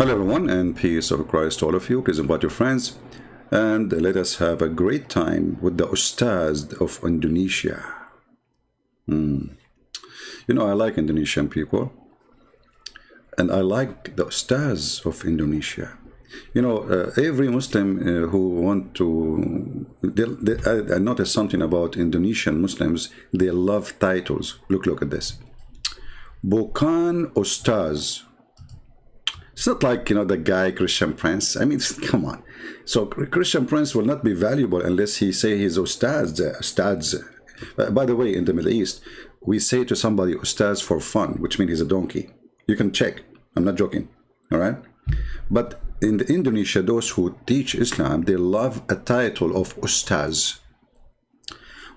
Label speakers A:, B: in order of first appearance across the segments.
A: Hello everyone, and peace of Christ to all of you. Please invite your friends and let us have a great time with the ustad of Indonesia. You know, I like Indonesian people, and I like the ustads of Indonesia. You know, every Muslim who want to, I noticed something about Indonesian Muslims. They love titles. Look at this. Bukan Ustaz. It's not like, you know, the guy Christian Prince. I mean, come on. So Christian Prince will not be valuable unless he say he's ustads. By the way, in the Middle East, we say to somebody ustaz for fun, which means he's a donkey. You can check. I'm not joking. All right. But in Indonesia, those who teach Islam, they love a title of ustaz.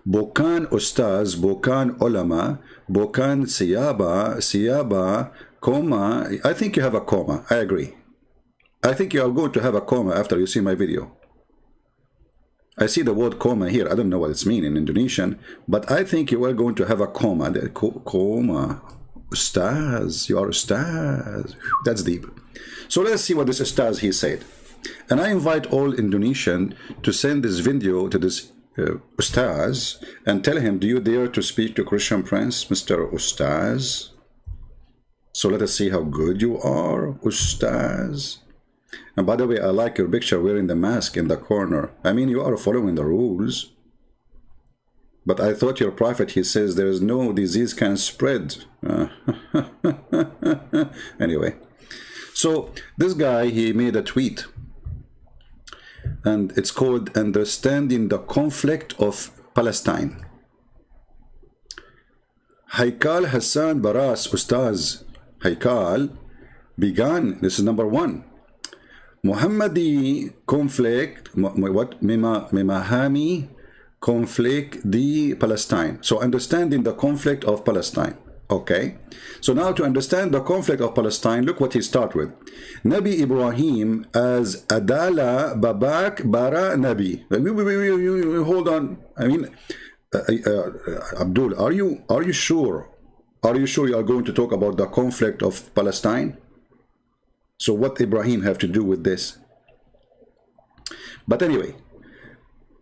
A: Bukan ustaz, bukan ulama, bukan siyaba, comma. I think you have a comma. I agree. I think you are going to have a comma after you see my video. I see the word comma here. I don't know what it's mean in Indonesian, but I think you are going to have a comma. Comma. Ustaz. You are ustaz. That's deep. So let's see what this ustaz he said. And I invite all Indonesian to send this video to this ustaz and tell him, do you dare to speak to Christian Prince, Mr. Ustaz? So let us see how good you are, ustaz. And by the way, I like your picture wearing the mask in the corner. I mean, you are following the rules. But I thought your prophet, he says there is no disease can spread. Anyway. So this guy, he made a tweet. And it's called Understanding the Conflict of Palestine. Haikal Hassan Baras, Ustaz Haikal, began, this is number one, Muhammadi conflict, what? Mimahami conflict di Palestine. So understanding the conflict of Palestine. Okay. So now to understand the conflict of Palestine, look what he starts with. Nabi Ibrahim as Adala Babak Bara Nabi. Hold on. I mean, Abdul, are you sure? Are you sure you are going to talk about the conflict of Palestine? So what Ibrahim have to do with this? But anyway,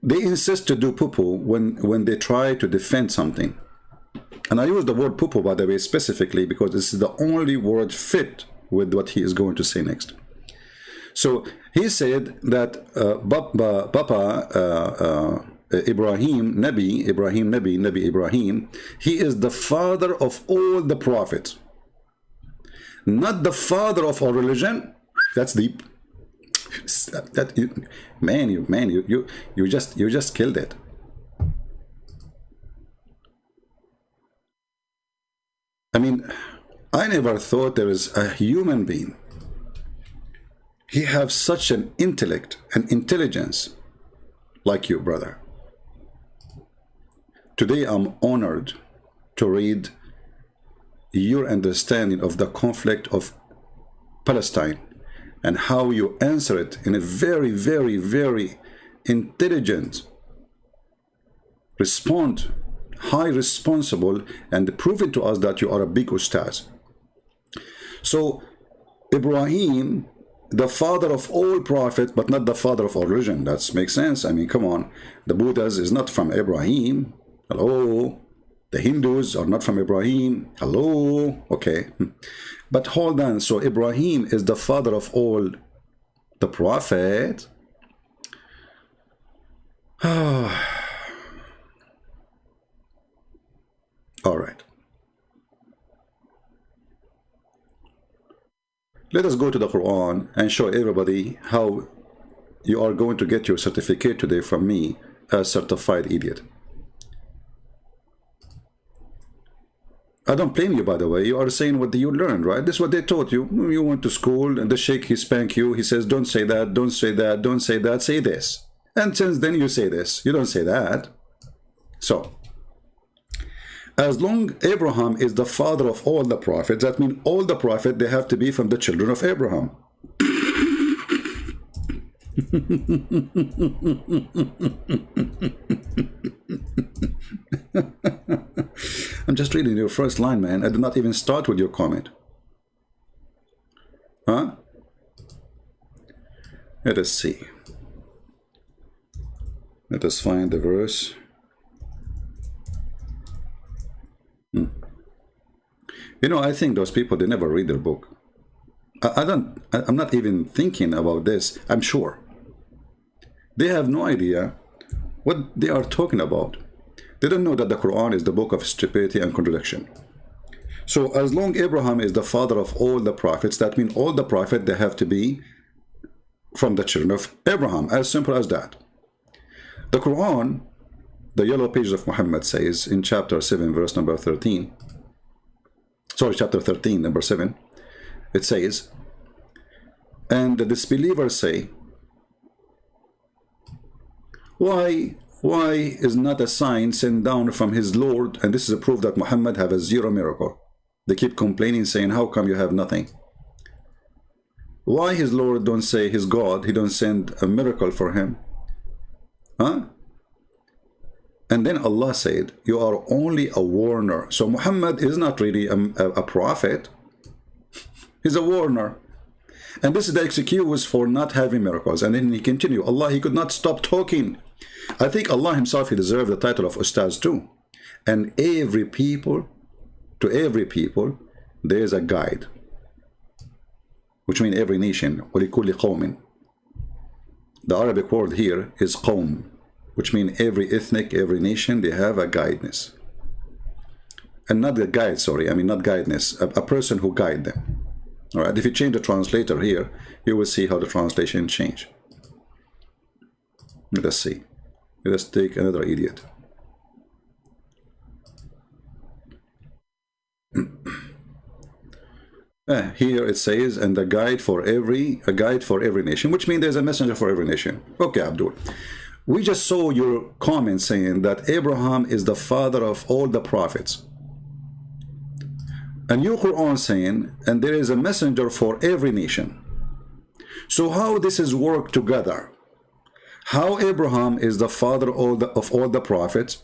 A: they insist to do poo-poo when they try to defend something. And I use the word poo-poo, by the way, specifically because this is the only word fit with what he is going to say next. So he said that Nabi Ibrahim, he is the father of all the prophets. Not the father of our religion. That's deep. You just killed it. I mean, I never thought there is a human being. He has such an intellect and intelligence like you, brother. Today, I'm honored to read your understanding of the conflict of Palestine and how you answer it in a very, very, very intelligent response. High responsible, and proving to us that you are a big ustaz. So Ibrahim, the father of all prophets, but not the father of our religion. That makes sense. I mean, come on. The Buddhas is not from Ibrahim. Hello. The Hindus are not from Ibrahim. Hello. Okay. But hold on. So Ibrahim is the father of all the prophets. All right. Let us go to the Quran and show everybody how you are going to get your certificate today from me, a certified idiot. I don't blame you, by the way. You are saying what you learned, right? This is what they taught you. You went to school and the sheikh, he spank you. He says, don't say that, don't say that, don't say that, say this. And since then you say this. You don't say that. So, as long Abraham is the father of all the prophets, that means all the prophets, they have to be from the children of Abraham. I'm just reading your first line, man. I did not even start with your comment. Huh? Let us see. Let us find the verse. You know, I think those people, they never read their book. I'm not even thinking about this. I'm sure they have no idea what they are talking about. They don't know that the Quran is the book of stupidity and contradiction. So as long Abraham is the father of all the prophets, that means all the prophets, they have to be from the children of Abraham. As simple as that. The Quran, the yellow pages of Muhammad, says in chapter 7 verse number 13, sorry, chapter 13 number 7, it says, and the disbelievers say, why is not a sign sent down from his Lord? And this is a proof that Muhammad have a zero miracle. They keep complaining, saying, how come you have nothing? Why his Lord don't say, his God, he don't send a miracle for him? Huh? And then Allah said, you are only a warner. So Muhammad is not really a prophet. He's a warner. And this is the excuse for not having miracles. And then he continued, Allah, he could not stop talking. I think Allah himself, he deserved the title of ustad too. And every people, to every people, there is a guide. Which means every nation. وَلِكُلِّ قَوْمٍ. The Arabic word here is qawm, which means every ethnic, every nation, they have a guidance. And not a guide, sorry, I mean not guidance, a person who guide them. All right, if you change the translator here, you will see how the translation change. Let us see. Let us take another idiot. Here it says, and a guide for every nation, which means there's a messenger for every nation. Okay, Abdul. We just saw your comment saying that Abraham is the father of all the prophets. And your Quran saying, and there is a messenger for every nation. So how this is worked together? How Abraham is the father of all the prophets?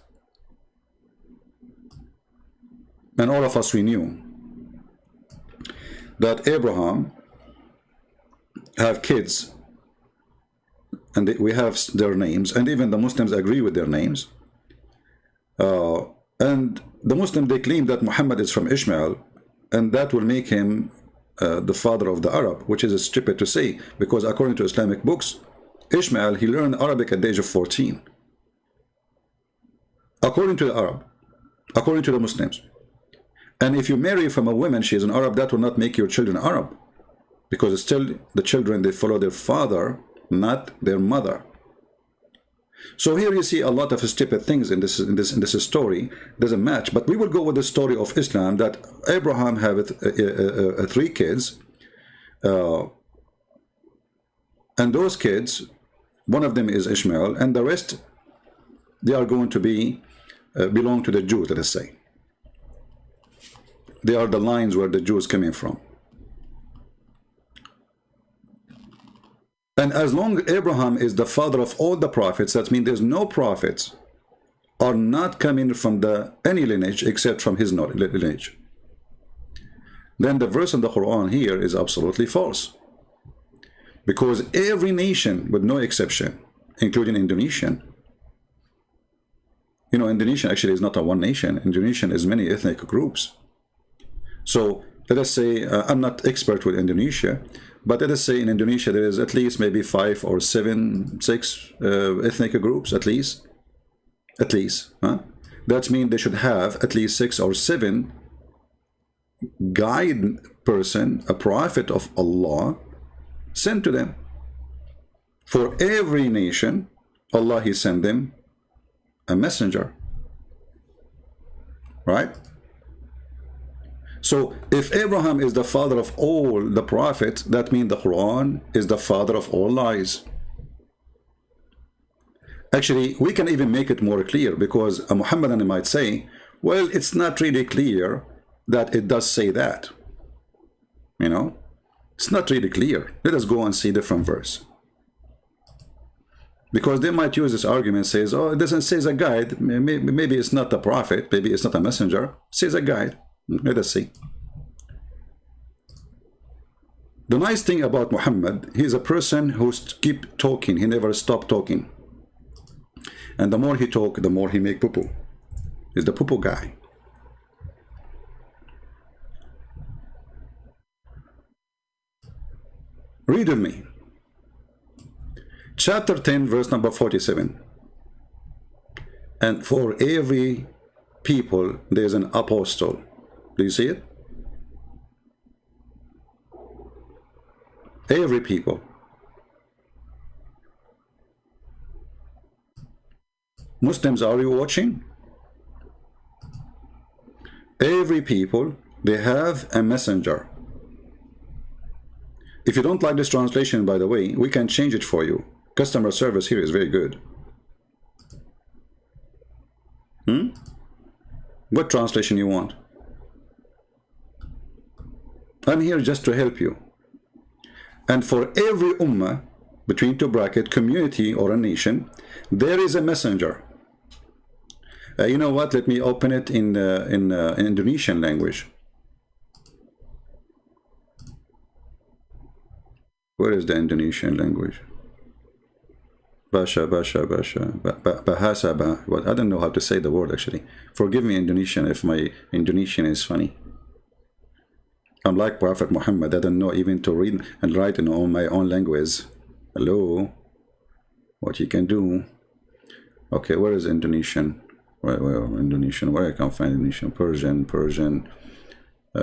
A: And all of us, we knew that Abraham have kids, and we have their names, and even the Muslims agree with their names. And the Muslims, they claim that Muhammad is from Ishmael, and that will make him the father of the Arab, which is stupid to say, because according to Islamic books, Ishmael, he learned Arabic at the age of 14. According to the Arab, according to the Muslims. And if you marry from a woman, she is an Arab, that will not make your children Arab, because it's still the children, they follow their father, not their mother. So here you see a lot of stupid things in this story. Doesn't match, but we will go with the story of Islam, that Abraham had 3 kids, and those kids, one of them is Ishmael, and the rest, they are going to be belong to the Jews, let us say. They are the lines where the Jews coming from. And as long Abraham is the father of all the prophets, that means there's no prophets are not coming from any lineage except from his lineage. Then the verse in the Quran here is absolutely false. Because every nation, with no exception, including Indonesian, you know, Indonesia actually is not a one nation. Indonesian is many ethnic groups. So let us say, I'm not expert with Indonesia, but let us say in Indonesia there is at least maybe 5 or 7, 6 ethnic groups, at least. Huh? That means they should have at least 6 or 7 guide person, a prophet of Allah, sent to them. For every nation, Allah, he sent them a messenger. Right? So if Abraham is the father of all the prophets, that means the Quran is the father of all lies. Actually, we can even make it more clear, because a Muhammadan might say, well, it's not really clear that it does say that. You know, it's not really clear. Let us go and see different verse. Because they might use this argument, says, oh, it doesn't say a guide. Maybe it's not a prophet. Maybe it's not a messenger. It says a guide. Let us see. The nice thing about Muhammad, he's a person who keep talking. He never stop talking. And the more he talk, the more he make poo-poo. He's the poo-poo guy. Read with me. Chapter 10, verse number 47. And for every people, there's an apostle. Do you see it? Every people. Muslims, are you watching? Every people, they have a messenger. If you don't like this translation, by the way, we can change it for you. Customer service here is very good. What translation you want? I'm here just to help you. And for every ummah, between two brackets, community or a nation, there is a messenger. You know what? Let me open it in Indonesian language. Where is the Indonesian language? Bahasa. What? I don't know how to say the word actually. Forgive me, Indonesian, if my Indonesian is funny. I'm like Prophet Muhammad. I don't know even to read and write in my own language. Hello, what you can do? Okay, where is Indonesian? Where Indonesian? Where I can find Indonesian? Persian,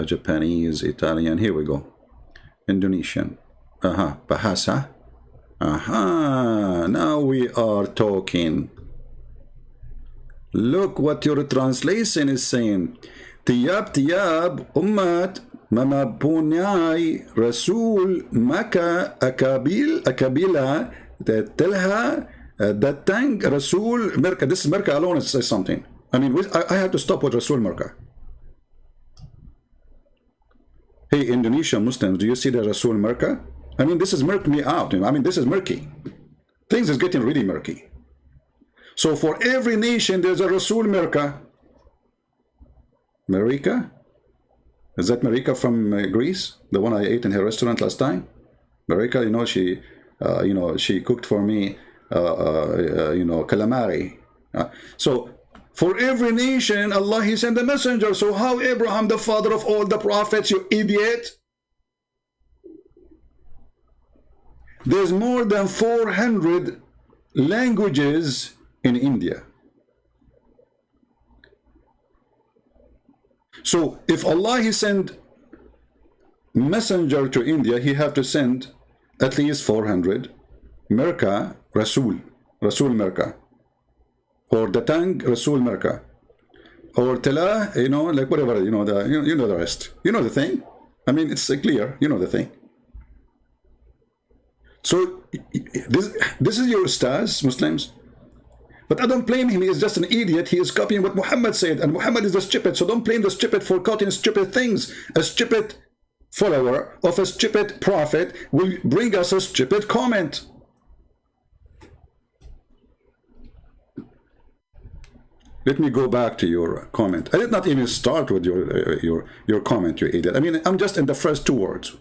A: Japanese, Italian. Here we go. Indonesian. Bahasa. Now we are talking. Look what your translation is saying. Tiyab ummat mamabunyai rasul maka akabila telha datang rasul merka. This merka alone says something. I mean, I have to stop with rasul merka. Hey, Indonesian Muslims, do you see the rasul merka? I mean, this is murky me out. I mean, this is murky. Things is getting really murky. So for every nation, there's a Rasul Merka. Marika? Is that Marika from Greece? The one I ate in her restaurant last time? Marika, she cooked for me, calamari. So for every nation, Allah, He sent a messenger. So how Abraham, the father of all the prophets, you idiot? There's more than 400 languages in India. So if Allah He sent messenger to India, He have to send at least 400 Merka Rasul Merka, or Datang Rasul Merka, or Tela, like whatever, you know the rest. You know the thing. I mean, it's clear. You know the thing. So this is your ustaz, Muslims. But I don't blame him. He is just an idiot. He is copying what Muhammad said. And Muhammad is a stupid. So don't blame the stupid for copying stupid things. A stupid follower of a stupid prophet will bring us a stupid comment. Let me go back to your comment. I did not even start with your comment, you idiot. I mean, I'm just in the first two words.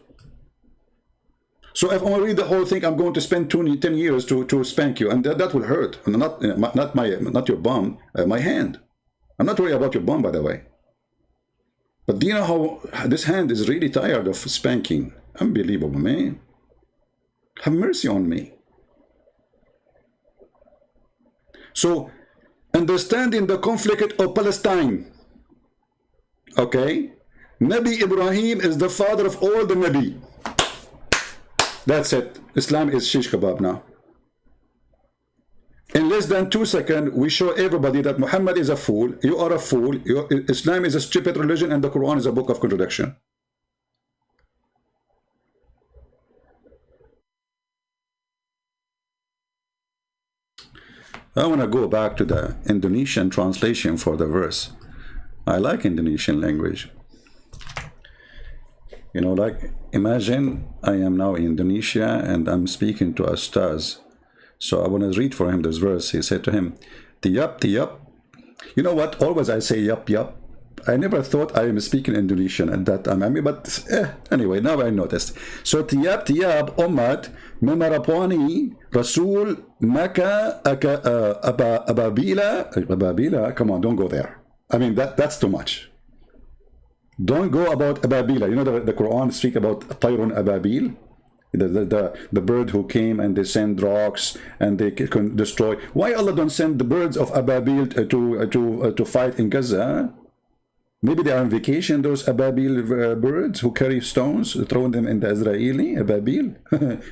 A: So if I want to read the whole thing, I'm going to spend 10 years to spank you, and that will hurt. And not your bum, my hand. I'm not worried about your bum, by the way. But do you know how this hand is really tired of spanking? Unbelievable, man. Have mercy on me. So, understanding the conflict of Palestine. Okay? Nabi Ibrahim is the father of all the Nabi. That's it. Islam is shish kebab now. In less than 2 seconds, we show everybody that Muhammad is a fool. You are a fool. Islam is a stupid religion, and the Quran is a book of contradiction. I want to go back to the Indonesian translation for the verse. I like Indonesian language. Like, imagine I am now in Indonesia and I'm speaking to a ustaz. So I want to read for him this verse. He said to him, Tiyap, tiyap. You know what? Always I say yup, yup. I never thought I am speaking Indonesian at that time. I mean, but anyway, now I noticed. So tiyab tiyab ummat memarapwani Rasul Maka Ababila. Come on, don't go there. I mean, that's too much. Don't go about Ababila. You know the Quran speak about Tayrun Ababil, the bird who came and they send rocks and they can destroy. Why Allah don't send the birds of Ababil to fight in Gaza? Maybe they are on vacation, those Ababil birds who carry stones, throwing them in the Israeli Ababil.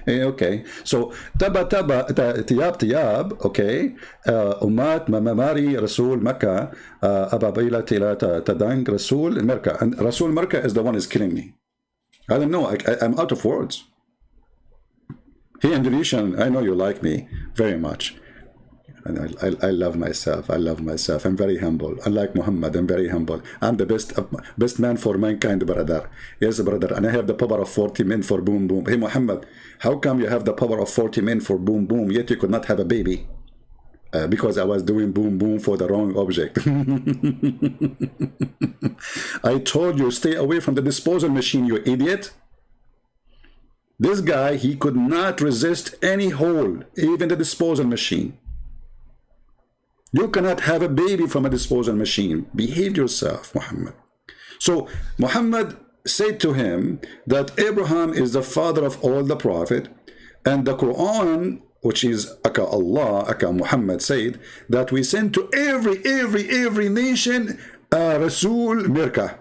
A: Okay, so tiyab tiyab, okay, ummat mamamari Rasul Makkah Ababila tadang Rasul Merka, and Rasul Merka is the one is killing me. I don't know, I'm out of words. Hey, Indonesian, I know you like me very much. And I love myself. I love myself. I'm very humble. Unlike Muhammad, I'm very humble. I'm the best man for mankind, brother. Yes, brother. And I have the power of 40 men for boom, boom. Hey, Muhammad, how come you have the power of 40 men for boom, boom, yet you could not have a baby? Because I was doing boom, boom for the wrong object. I told you, stay away from the disposal machine, you idiot. This guy, he could not resist any hole, even the disposal machine. You cannot have a baby from a disposal machine. Behave yourself, Muhammad. So Muhammad said to him that Abraham is the father of all the prophet, and the Quran, which is Aka Allah, Aka Muhammad said, that we send to every nation a Rasul Mirka.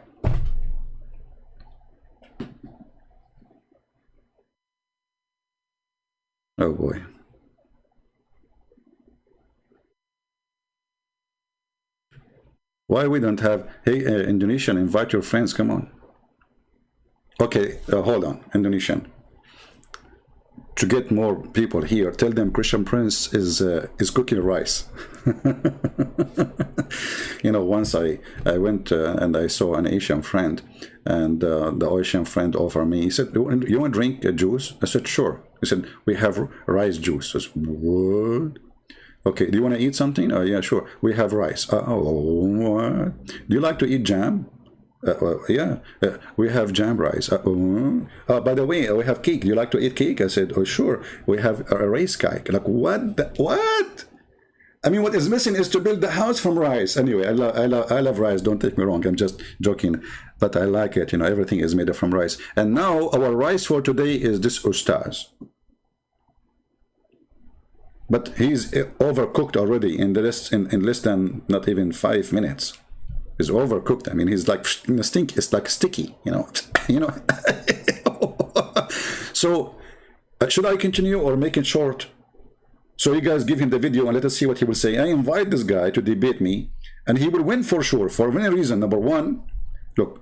A: Oh boy. Why we don't have, hey, Indonesian, invite your friends, come on. Okay, hold on, Indonesian. To get more people here, tell them Christian Prince is cooking rice. You know, once I went and I saw an Asian friend, and the Asian friend offered me, he said, you want to drink juice? I said, sure. He said, we have rice juice. I said, what? Okay, do you want to eat something? Oh, yeah, sure. We have rice. What? Do you like to eat jam? Yeah, we have jam rice. By the way, we have cake. Do you like to eat cake? I said, oh, sure. We have a rice cake. Like, what? What? I mean, what is missing is to build the house from rice. Anyway, I love rice. Don't take me wrong. I'm just joking. But I like it. You know, everything is made from rice. And now our rice for today is this ustad. But he's overcooked already in less than not even 5 minutes. He's overcooked. I mean, he's like stink. It's like sticky, you know. You know. So, should I continue or make it short? So you guys give him the video and let us see what he will say. I invite this guy to debate me, and he will win for sure. For many reasons. Number one, look,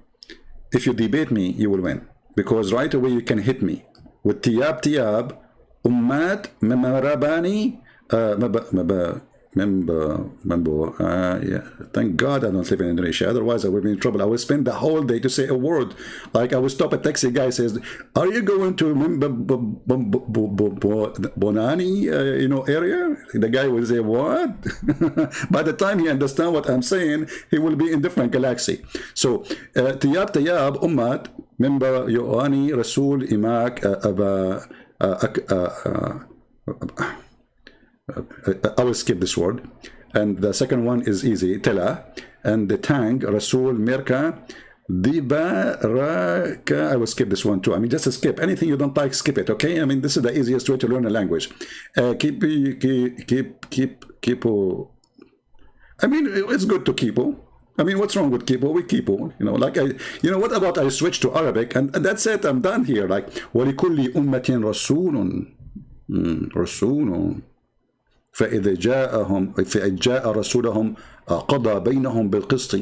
A: if you debate me, you will win, because right away you can hit me with tiyab tiyab. Ummat Memarabani yeah. Thank God I don't live in Indonesia, otherwise I would be in trouble. I would spend the whole day to say a word. Like I would stop a taxi guy, says, are you going to Bonani you know, area? The guy will say, what? By the time he understands what I'm saying, he will be in different galaxy. So tiyab tiyab ummat member yoani rasul imak I will skip this word. And the second one is easy, Tela. And the tang, Rasul, Mirka, Dibaraka. I will skip this one too. I mean, just to skip. Anything you don't like, skip it, okay? I mean, this is the easiest way to learn a language. Keep. I mean, it's good to keepo. I mean, what's wrong with keepo? We keepo, you know, like you know, what about I switch to Arabic and that's it, I'm done here. Like, وَلِكُلِّ أُمَّةٍ رَسُولٌ رَسُولٌ فإذا جاء رسولهم قضى بينهم بالقسط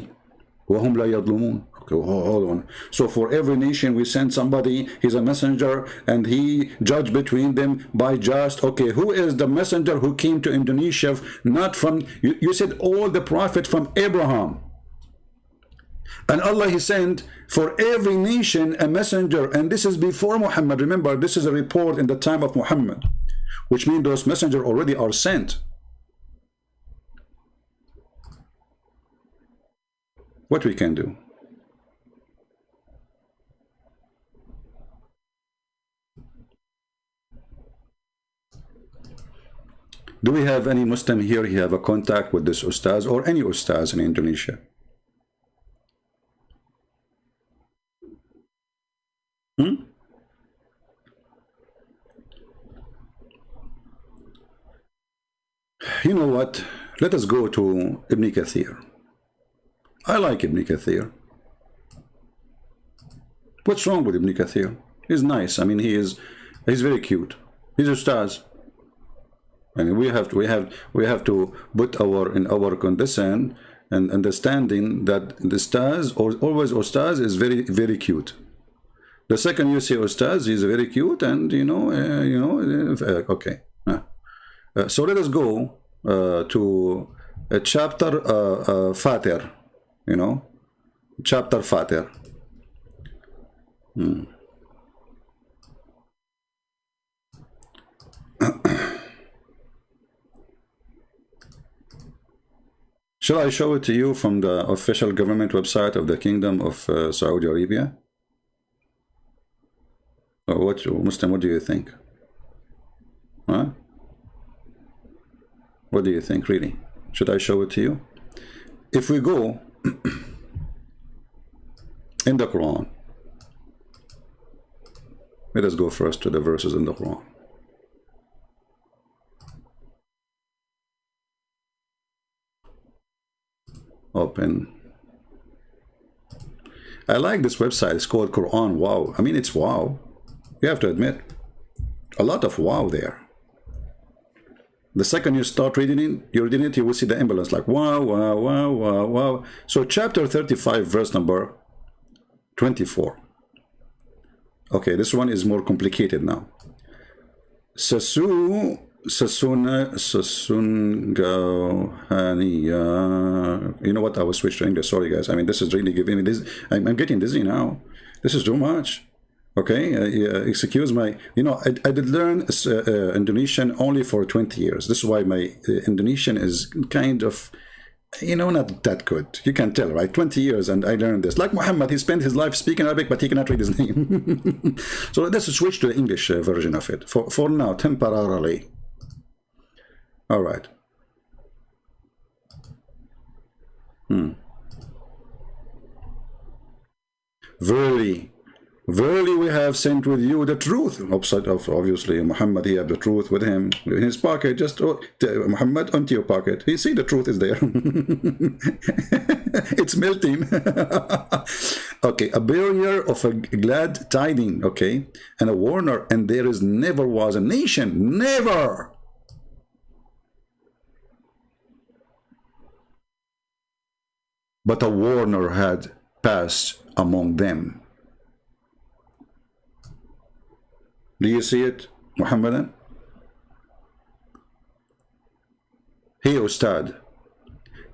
A: وهم لا يظلمون. Okay, hold on. So for every nation we send somebody, he's a messenger, and he judged between them by just. Okay, who is the messenger who came to Indonesia? Not from, you said all the prophets from Abraham. And Allah, he sent for every nation a messenger, and this is before Muhammad. Remember, this is a report in the time of Muhammad, which means those messengers already are sent. What we can do? Do we have any Muslim here who have a contact with this ustaz or any ustaz in Indonesia? Hmm? You know what? Let us go to Ibn Kathir. I like Ibn Kathir. What's wrong with Ibn Kathir? He's nice. I mean, he's very cute. He's ustaz. I mean, we have to put our condition and understanding that the ustaz or always ustaz is very cute. The second you say ustaz, he's very cute, and okay. So let us go to chapter Fatir. Chapter Fatir. Shall I show it to you from the official government website of the Kingdom of Saudi Arabia? Or what, Muslim, what do you think? Huh? What do you think, really? Should I show it to you? If we go in the Quran, let us go first to the verses in the Quran. Open. I like this website. It's called Quran Wow. I mean, it's wow. You have to admit, a lot of wow there. The second you start reading it, you will see the emblems like wow, wow, wow, wow, wow. So chapter 35, verse number 24. Okay, this one is more complicated now. You know what? I will switch to English. Sorry, guys. I mean, this is really giving me this. I'm getting dizzy now. This is too much. Okay, excuse my. I did learn Indonesian only for 20 years. This is why my Indonesian is kind of, not that good. You can tell, right? 20 years, and I learned this. Like Muhammad, he spent his life speaking Arabic, but he cannot read his name. So let's switch to the English version of it for now, temporarily. All right. Verily we have sent with you the truth. Obviously, Muhammad, he had the truth with him in his pocket. Just Muhammad, onto your pocket. You see, the truth is there. It's melting. Okay, a bearer of a glad tiding. Okay, and a warner. And there is never was a nation, never. But a warner had passed among them. Do you see it, Muhammadan? Hey, Ustad,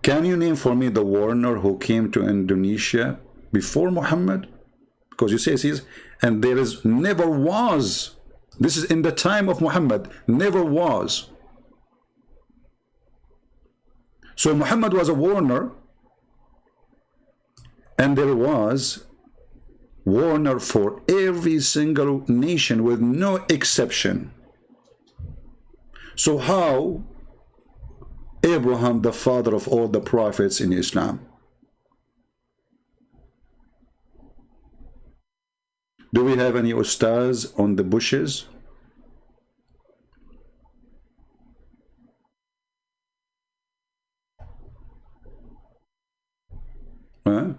A: can you name for me the warner who came to Indonesia before Muhammad? Because you say, and there is never was. This is in the time of Muhammad, never was. So Muhammad was a warner, and there was warner for every single nation with no exception. So how Abraham, the father of all the prophets in Islam? Do we have any ustaz on the bushes? Huh?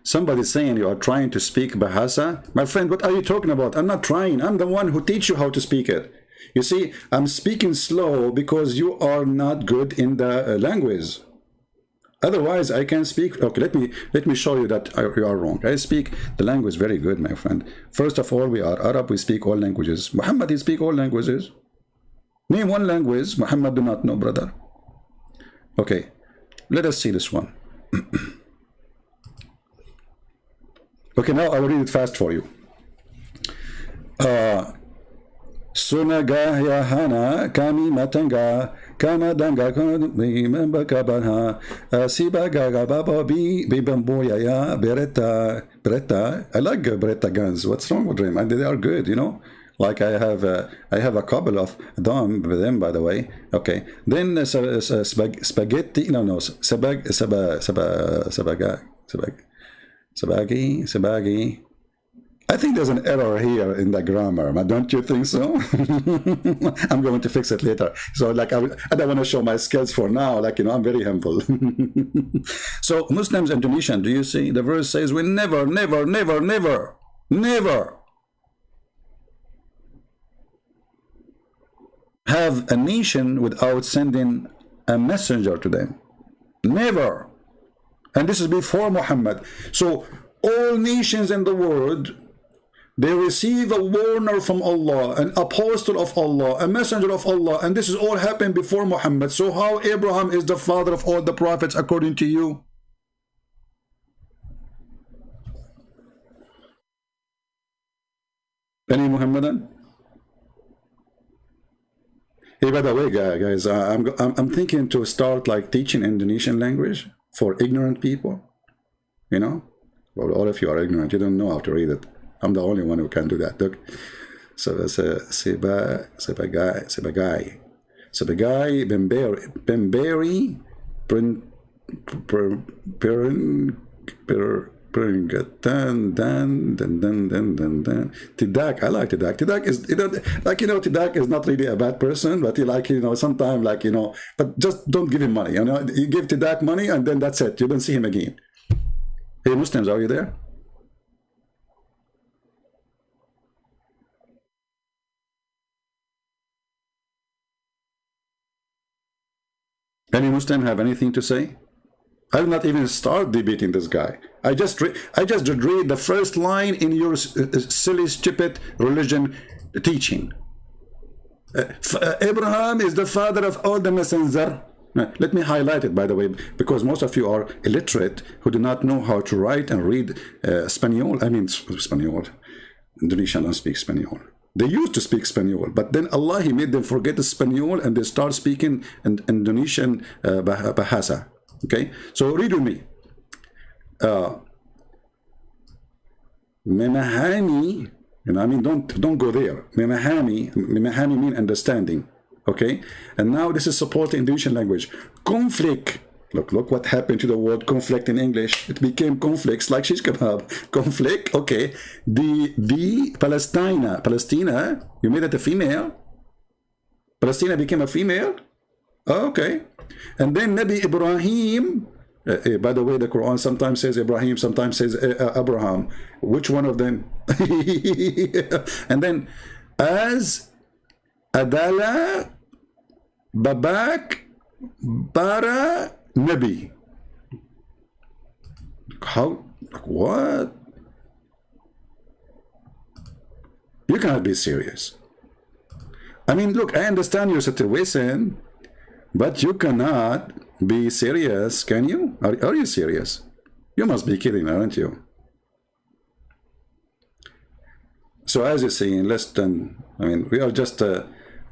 A: Somebody saying you are trying to speak Bahasa. My friend, what are you talking about? I'm not trying. I'm the one who teach you how to speak it. You see, I'm speaking slow because you are not good in the language. Otherwise, I can speak. Okay, let me show you that you are wrong. I speak the language very good, my friend. First of all, we are Arab. We speak all languages. Muhammad, he speak all languages. Name one language Muhammad do not know, brother. Okay, let us see this one. Okay, now I will read it fast for you. Sunagahana kami matanga kama danga kabaha siba gaga baba beretta. I like beretta guns. What's wrong with them? They are good, Like I have a couple of them by the way. Okay. Then spaghetti. No, no. Sabagi. I think there's an error here in the grammar, but don't you think so? I'm going to fix it later. So, like, I don't want to show my skills for now. Like, you know, I'm very humble. So, Muslims, Indonesian, do you see? The verse says, we never, never, never, never, never have a nation without sending a messenger to them. Never. And this is before Muhammad. So, all nations in the world, they receive a warner from Allah, an apostle of Allah, a messenger of Allah, and this is all happened before Muhammad. So how Abraham is the father of all the prophets according to you? Any Muhammadan? Hey, by the way, guys, I'm thinking to start like teaching Indonesian language for ignorant people. You know, well, all of you are ignorant. You don't know how to read it. I'm the only one who can do that. Look, so that's a sebagai bemberi Tidak. I like Tidak. Tidak is, you know, like, you know, Tidak is not really a bad person, but he, like, you know, sometimes, like, you know, but just don't give him money. You know, you give Tidak money and then that's it. You don't see him again. Hey, Muslims, are you there? Any Muslim have anything to say? I'll not even start debating this guy. I just read the first line in your silly, stupid religion teaching. Abraham is the father of all the messengers. Let me highlight it, by the way, because most of you are illiterate who do not know how to write and read Spanish. I mean, Spanish. Indonesian don't speak Spanish. They used to speak Spanish, but then Allah, He made them forget the Spanish and they start speaking Indonesian bahasa. Okay, so read with me. Memahami, you know, I mean, don't go there. Memahami mean understanding. Okay, and now this is supporting Indonesian language. Conflict. Look what happened to the word conflict in English. It became conflicts, like shish kebab. Conflict, okay. The Palestina, you made it a female. Palestina became a female. Okay. And then Nabi Ibrahim, by the way, the Quran sometimes says Ibrahim, sometimes says Abraham. Which one of them? And then as Adala, Babak, Bara, Nabi. How? What? You cannot be serious. I mean, look, I understand your situation, but you cannot be serious, can you? Are you serious? You must be kidding, aren't you? So as you see, in less than, I mean, we are just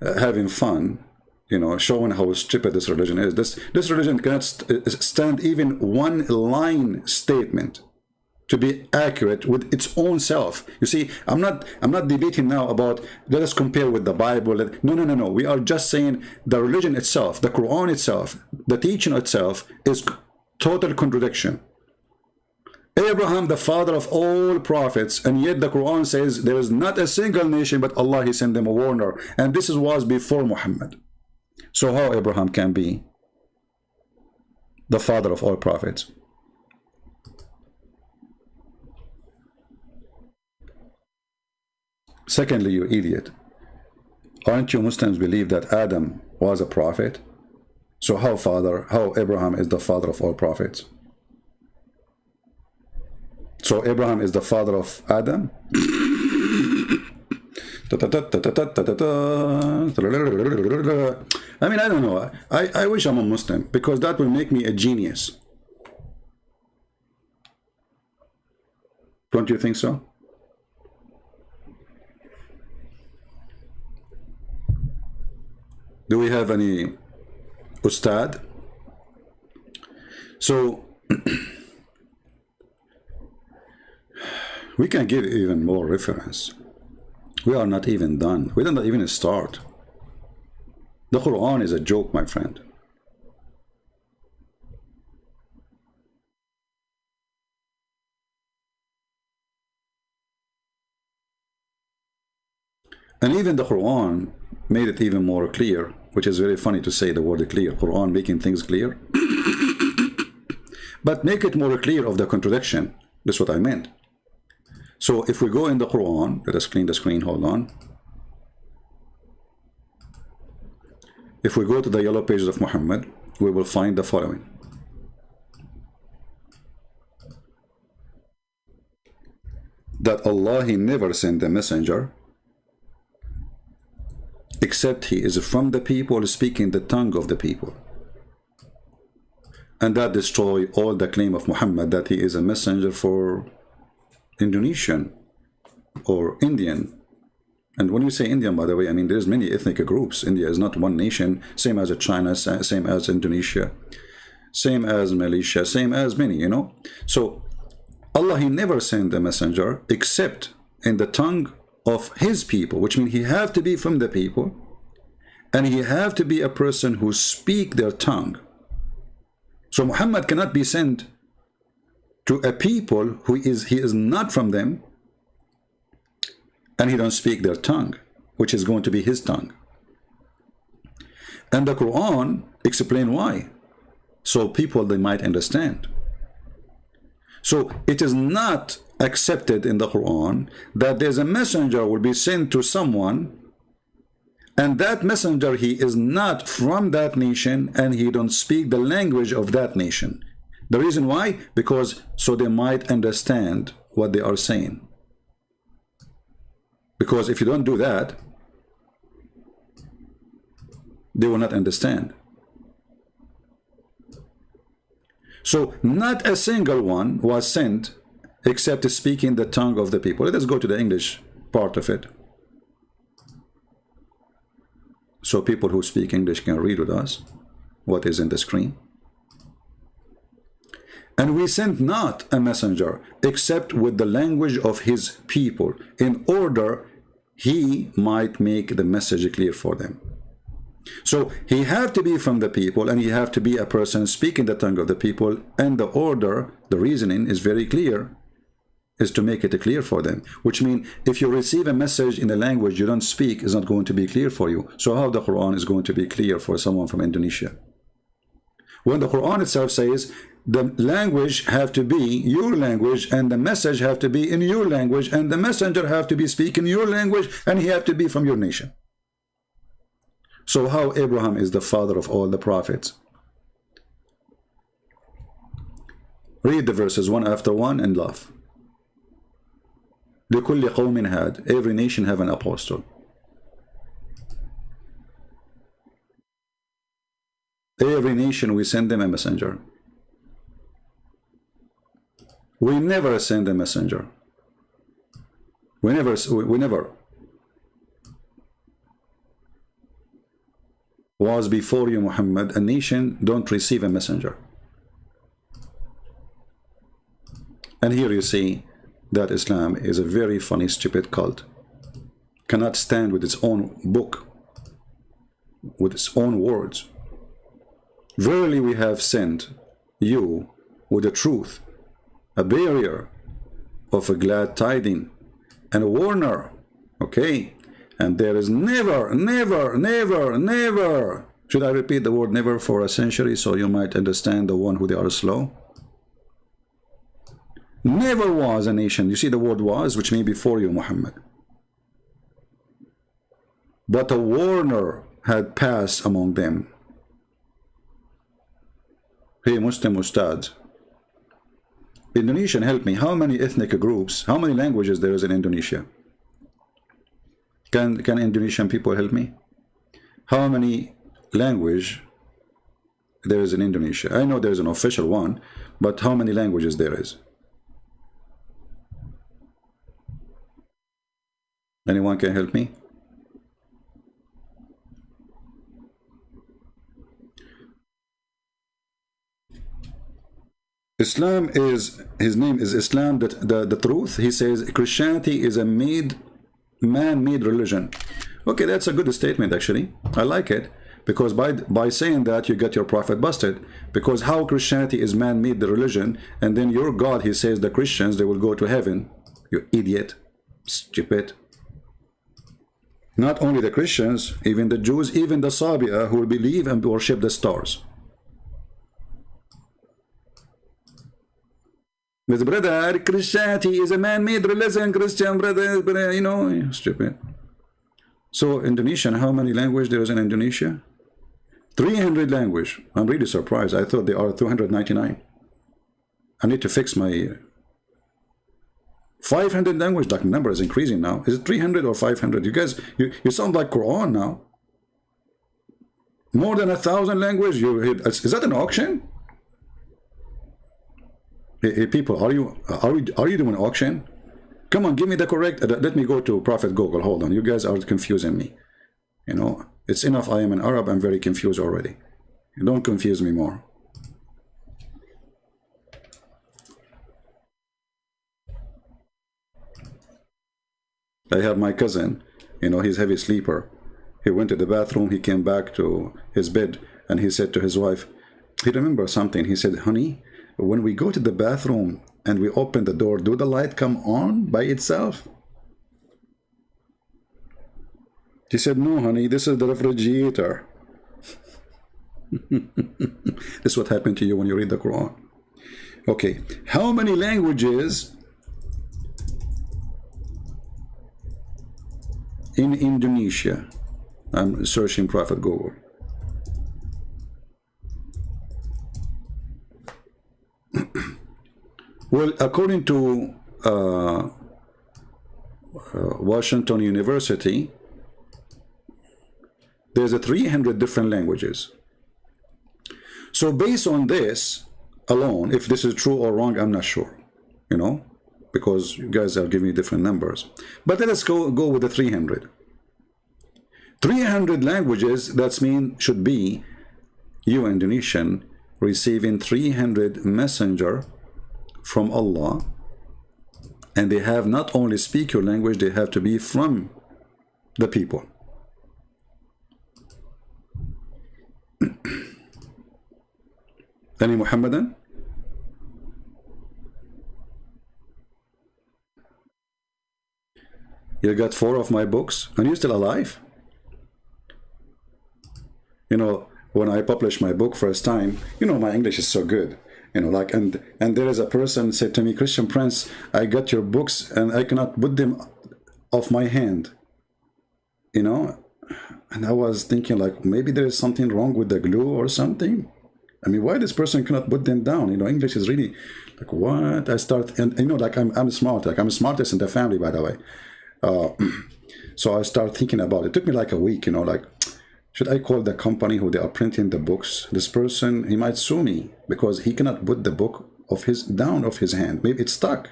A: having fun, you know, showing how stupid this religion is. This religion cannot stand even one line statement to be accurate with its own self. You see, I'm not debating now about, let us compare with the Bible. No. We are just saying the religion itself, the Quran itself, the teaching itself is total contradiction. Abraham, the father of all prophets, and yet the Quran says there is not a single nation but Allah, He sent them a warner. And this was before Muhammad. So how Abraham can be the father of all prophets? Secondly, you idiot, aren't you Muslims believe that Adam was a prophet? So how Abraham is the father of all prophets? So Abraham is the father of Adam? I mean, I don't know. I wish I'm a Muslim, because that will make me a genius. Don't you think so? Do we have any ustad? So we can give even more reference. We are not even done. We don't even start. The Quran is a joke, my friend. And even the Quran made it even more clear, which is very funny to say the word clear. Quran making things clear. But make it more clear of the contradiction. That's what I meant. So if we go in the Quran, let us clean the screen, hold on. If we go to the yellow pages of Muhammad, we will find the following. That Allah, He never sent a messenger except he is from the people, speaking the tongue of the people. And that destroy all the claim of Muhammad that he is a messenger for Indonesian or Indian. And when you say Indian, by the way, I mean there's many ethnic groups. India is not one nation, same as China, same as Indonesia, same as Malaysia, same as many, you know. So Allah, He never sent a messenger except in the tongue of His people, which means he have to be from the people, and he have to be a person who speak their tongue. So Muhammad cannot be sent to a people who he is not from them, and he don't speak their tongue, which is going to be his tongue. And the Quran explain why, so people they might understand. So it is not accepted in the Quran that there's a messenger will be sent to someone, and that messenger, he is not from that nation, and he don't speak the language of that nation. The reason why? Because so they might understand what they are saying. Because if you don't do that, they will not understand. So not a single one was sent except speaking the tongue of the people. Let us go to the English part of it, so people who speak English can read with us what is in the screen. And we sent not a messenger except with the language of his people, in order he might make the message clear for them. So he have to be from the people, and he have to be a person speaking the tongue of the people, and the order, the reasoning is very clear, is to make it clear for them. Which means if you receive a message in a language you don't speak, it's not going to be clear for you. So how the Quran is going to be clear for someone from Indonesia? When the Quran itself says the language have to be your language, and the message have to be in your language, and the messenger have to be speaking your language, and he have to be from your nation. So how Abraham is the father of all the prophets? Read the verses one after one and laugh. لكل قوم هاد. Every nation have an apostle. Every nation we send them a messenger. We never send a messenger. We never. Was before you, Muhammad, a nation don't receive a messenger. And here you see that Islam is a very funny, stupid cult. Cannot stand with its own book, with its own words. Verily we have sent you with the truth, a barrier of a glad tiding, and a warner. Okay? And there is never, never, never, never. Should I repeat the word never for a century so you might understand the one who they are slow? Never was a nation. You see the word was, which means before you, Muhammad. But a warner had passed among them. Hey, Muslim Ustad. Indonesian, help me. How many ethnic groups, how many languages there is in Indonesia? Can Indonesian people help me? How many language there is in Indonesia? I know there is an official one, but how many languages there is? Anyone can help me? Islam is, his name is Islam, that the truth. He says Christianity is a made man-made religion. Okay, that's a good statement actually. I like it. Because by saying that, you get your prophet busted. Because how Christianity is man-made the religion, and then your God, he says the Christians, they will go to heaven. You idiot. Stupid. Not only the Christians, even the Jews, even the Sabia who will believe and worship the stars. But brother, Christianity is a man-made religion, Christian brother, you know, stupid. So Indonesian, how many languages there is in Indonesia? 300 language. I'm really surprised. I thought they are 299. I need to fix my 500 language. That number is increasing now. Is it 300 or 500? You guys, you sound like Quran now. More than 1,000 language. Is that an auction? Hey, people, are you doing an auction? Come on, give me the correct. Let me go to Prophet Google. Hold on, you guys are confusing me. You know, it's enough. I am an Arab. I'm very confused already. Don't confuse me more. I have my cousin. You know, he's a heavy sleeper. He went to the bathroom. He came back to his bed, and he said to his wife, he remembered something. He said, "Honey, when we go to the bathroom and we open the door, do the light come on by itself?" She said, "No, honey, this is the refrigerator." This is what happened to you when you read the Quran. Okay, how many languages in Indonesia? I'm searching Prophet Google. Well, according to Washington University, there's a 300 different languages. So based on this alone, if this is true or wrong, I'm not sure, you know, because you guys are giving me different numbers. But let us go with the 300. 300 languages, that means should be you Indonesian receiving 300 messenger from Allah, and they have not only speak your language, they have to be from the people. Any Muhammadan? You got 4 of my books and you're still alive? You know, when I published my book first time, you know, my English is so good. You know, like, and there is a person said to me, "Christian Prince, I got your books and I cannot put them off my hand." You know, and I was thinking like, maybe there is something wrong with the glue or something. I mean, why this person cannot put them down? You know, English is really like, what? I start, and you know, like I'm smart, like I'm the smartest in the family, by the way. So I start thinking about it. It took me like a week, you know, like, should I call the company who they are printing the books? This person, he might sue me because he cannot put the book of his down of his hand. Maybe it's stuck.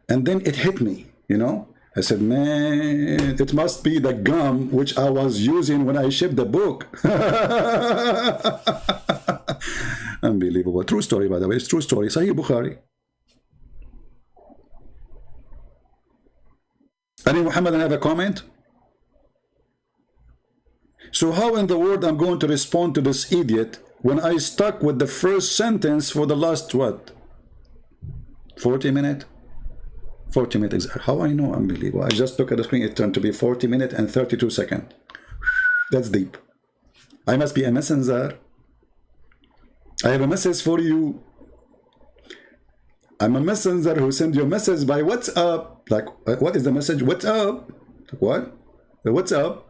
A: And then it hit me, you know. I said, man, it must be the gum which I was using when I shipped the book. Unbelievable. True story, by the way. It's true story. Sahih Bukhari. Any Muhammad have a comment? So how in the world I'm going to respond to this idiot when I stuck with the first sentence for the last, what, 40 minutes? 40 minutes. How I know? Unbelievable. I just look at the screen. It turned to be 40 minutes and 32 seconds. That's deep. I must be a messenger. I have a message for you. I'm a messenger who send you a message by WhatsApp. Like, what is the message? What's up? Like, what? What's up?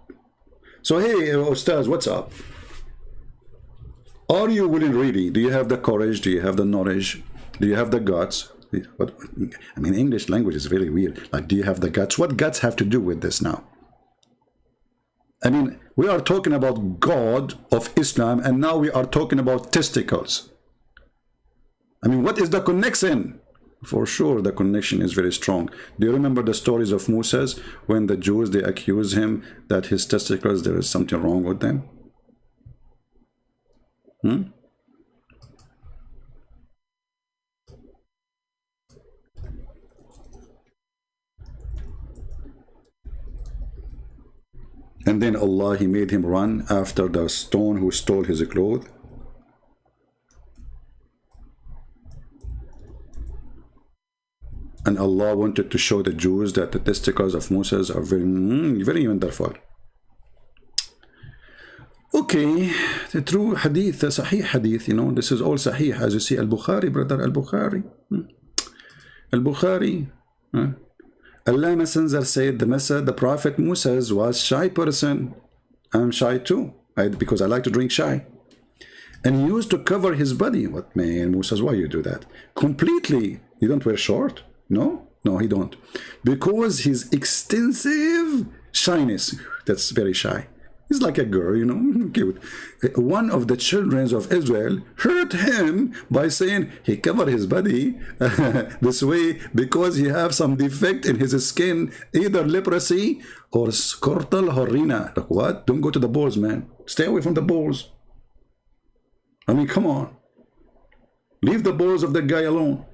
A: So, hey, ustad, what's up? Are you willing really? Do you have the courage? Do you have the knowledge? Do you have the guts? What, I mean, English language is very weird. Like, do you have the guts? What guts have to do with this now? I mean, we are talking about God of Islam, and now we are talking about testicles. I mean, what is the connection? For sure, the connection is very strong. Do you remember the stories of Moses when the Jews, they accuse him that his testicles, there is something wrong with them? And then Allah, He made him run after the stone who stole his clothes. And Allah wanted to show the Jews that the testicles of Moses are very, very wonderful. Okay, the true hadith, the Sahih hadith, you know, this is all Sahih, as you see, Al-Bukhari, brother, Al-Bukhari. Al-Bukhari. Allah Messenger said the Prophet Moses was shy person. I'm shy too, because I like to drink shy. And he used to cover his body. What, man, Moses, why you do that? Completely. You don't wear short? No? No, he don't. Because his extensive shyness, that's very shy. He's like a girl, you know, cute. One of the children of Israel hurt him by saying he covered his body this way because he have some defect in his skin, either leprosy or scortal horrina. Like what? Don't go to the balls, man. Stay away from the balls. I mean, come on. Leave the balls of the guy alone.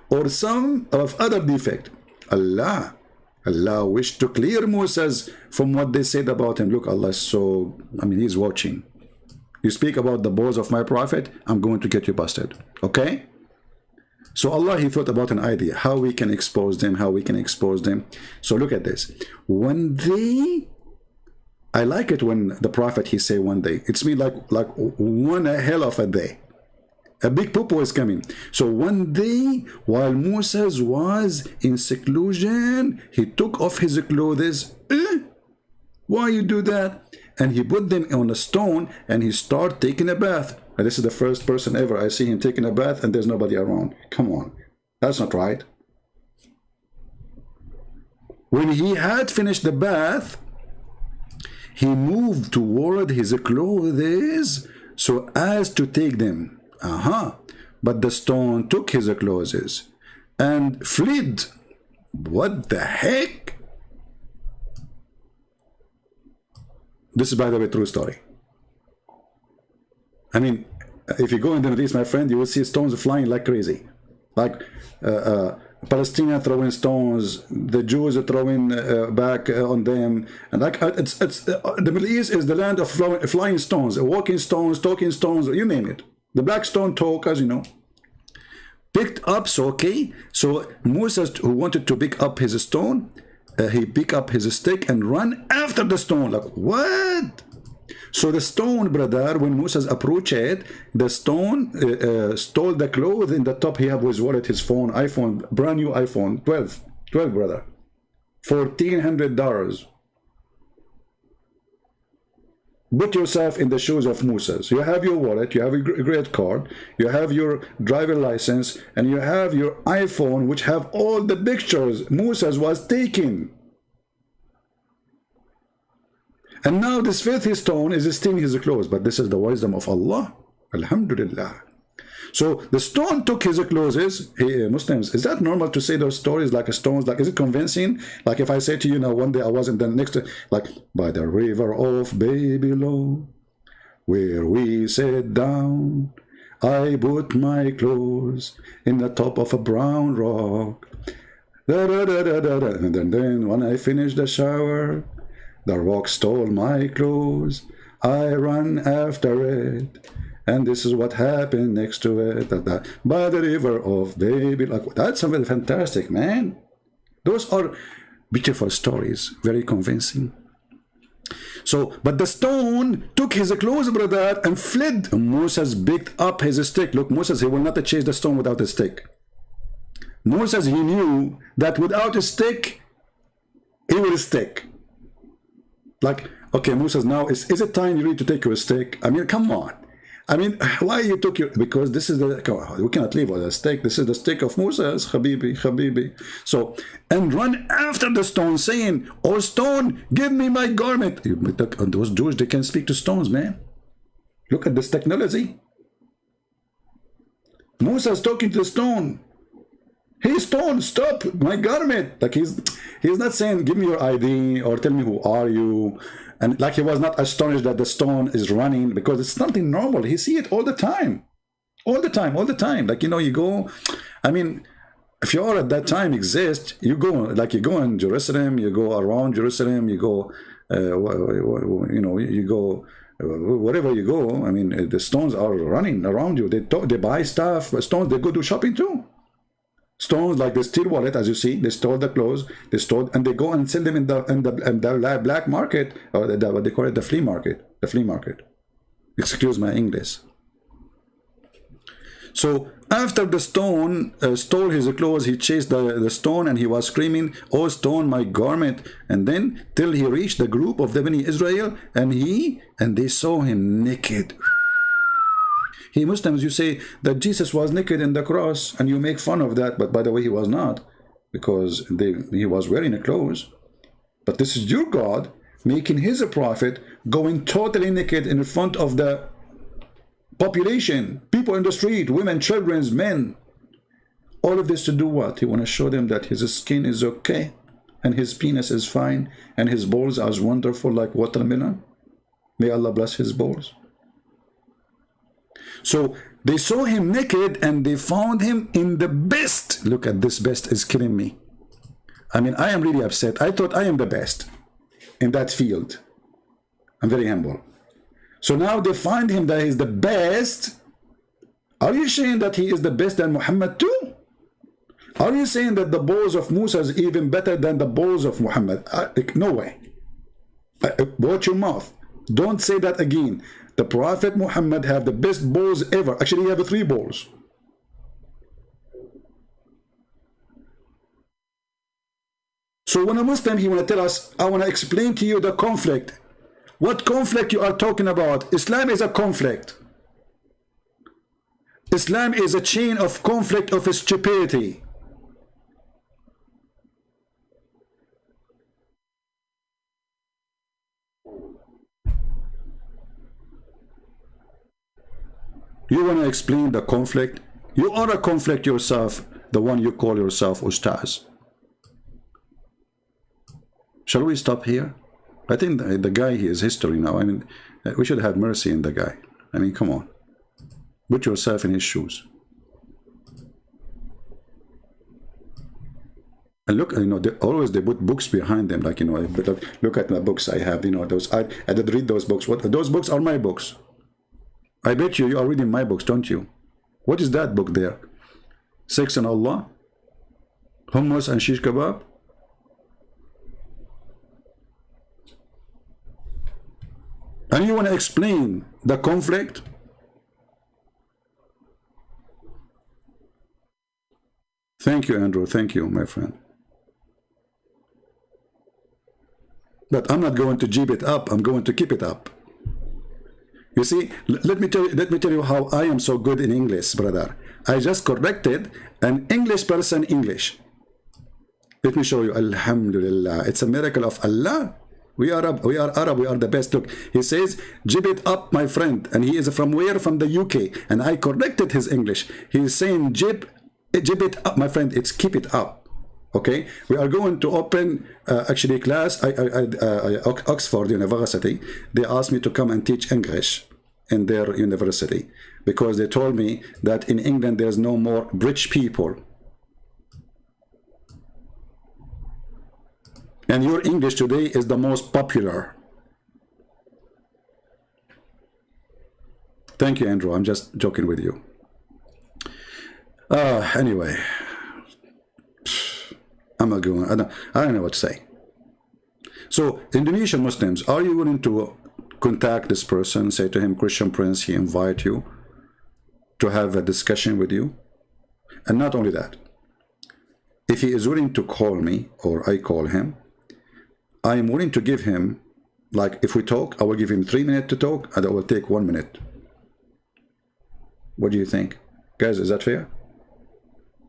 A: Or some of other defect. Allah wished to clear Moses from what they said about him. Look, Allah is so, I mean, He's watching. You speak about the balls of my prophet, I'm going to get you busted. Okay? So Allah, He thought about an idea, how we can expose them, how we can expose them. So look at this. One day, I like it when the prophet, he say one day. It's me like one hell of a day. A big poo is coming. So one day, while Moses was in seclusion, he took off his clothes. Why you do that? And he put them on a stone and he started taking a bath. And this is the first person ever I see him taking a bath and there's nobody around. Come on. That's not right. When he had finished the bath, he moved toward his clothes so as to take them. But the stone took his clothes and fled. What the heck? This is, by the way, true story. I mean, if you go in the Middle East, my friend, you will see stones flying like crazy. Like Palestinians throwing stones, the Jews are throwing back on them. And like the Middle East is the land of flying stones, walking stones, talking stones, you name it. The black stone talkers, you know, picked up. So okay, so Moses, who wanted to pick up his stone, he picked up his stick and run after the stone. Like what? So the stone, brother, when Moses approached it, the stone stole the clothes in the top. He had his wallet, his phone, iPhone, brand new iPhone, 12, brother, $1,400. Put yourself in the shoes of Moses. You have your wallet, you have a credit card, you have your driver license, and you have your iPhone, which have all the pictures Moses was taking. And now this filthy stone is stealing his clothes. But this is the wisdom of Allah. Alhamdulillah. So the stone took his clothes. Hey, Muslims, is that normal to say those stories like stones? Like, is it convincing? Like if I say to you now, one day I was in the next, like, by the river of Babylon, where we sat down, I put my clothes in the top of a brown rock. And then when I finished the shower, the rock stole my clothes. I ran after it. And this is what happened next to it, by the river of Babylon. Like, that's something fantastic, man. Those are beautiful stories, very convincing. So, but the stone took his clothes, brother, and fled. Moses picked up his stick. Look, Moses, he will not chase the stone without a stick. Moses, he knew that without a stick, he will stick. Like, okay, Moses, now is it time you need to take your stick? I mean, come on. I mean, why you took your, because this is the, we cannot leave with a stick. This is the stick of Moses, Habibi, Habibi. So, and run after the stone saying, oh stone, give me my garment. Those Jews, they can speak to stones, man. Look at this technology. Moses talking to the stone. Hey stone, stop my garment. Like he's not saying, give me your ID or tell me who are you. And like he was not astonished that the stone is running, because it's something normal. He see it all the time. All the time, all the time. Like, you know, you go, I mean, if you are at that time exist, you go, like you go in Jerusalem, you go around Jerusalem, you go You know, you go wherever you go. I mean, the stones are running around you. They buy stuff. Stones, they go do shopping too. Stones, like the steel wallet, as you see, they store the clothes, they store, and they go and sell them in the black market, or what they call it, the flea market. The flea market. Excuse my English. So after the stone stole his clothes, he chased the stone, and he was screaming, "Oh stone, my garment!" And then till he reached the group of the Bani Israel, and they saw him naked. He Muslims, you say that Jesus was naked in the cross, and you make fun of that, but by the way, he was not, because he was wearing clothes. But this is your God making his prophet going totally naked in front of the population, people in the street, women, children, men. All of this to do what? He want to show them that his skin is okay, and his penis is fine, and his balls are wonderful like watermelon. May Allah bless his balls. So they saw him naked, and they found him in the best. Look at this, best is killing me. I mean, I am really upset. I thought I am the best in that field. I'm very humble. So now they find him that he's the best. Are you saying that he is the best than Muhammad too? Are you saying that the balls of Musa is even better than the balls of Muhammad? No way. Watch your mouth. Don't say that again. The Prophet Muhammad have the best balls ever. Actually, he have 3 balls. So when a Muslim, he want to tell us, I want to explain to you the conflict. What conflict you are talking about? Islam is a conflict. Islam is a chain of conflict of stupidity. You want to explain the conflict? You are a conflict yourself, the one you call yourself Ustaz. Shall we stop here? I think the guy, he is history now. I mean, we should have mercy in the guy. I mean, come on. Put yourself in his shoes. And look, you know, always they put books behind them. Like, you know, look at my books I have, you know, those. I did read those books. Those books are my books. I bet you are reading my books, don't you? What is that book there? Sex and Allah? Hummus and shish kebab? And you want to explain the conflict? Thank you, Andrew. Thank you, my friend. But I'm not going to jib it up. I'm going to keep it up. You see, let me tell you how I am so good in English, brother. I just corrected an English person English. Let me show you. Alhamdulillah. It's a miracle of Allah. We are Arab. We are the best. Look, he says, jib it up, my friend. And he is from where? From the UK. And I corrected his English. He is saying, jib it up, my friend. It's keep it up. Okay? We are going to open, actually, class. Oxford University. They asked me to come and teach English in their university, because they told me that in England there's no more rich people. And your English today is the most popular. Thank you, Andrew. I'm just joking with you. Anyway, I'm not going. I don't know what to say. So, Indonesian Muslims, are you willing to contact this person, say to him, Christian Prince, he invite you to have a discussion with you? And not only that, if he is willing to call me or I call him, I am willing to give him, like if we talk, I will give him 3 minutes to talk, and I will take 1 minute. What do you think? Guys, is that fair?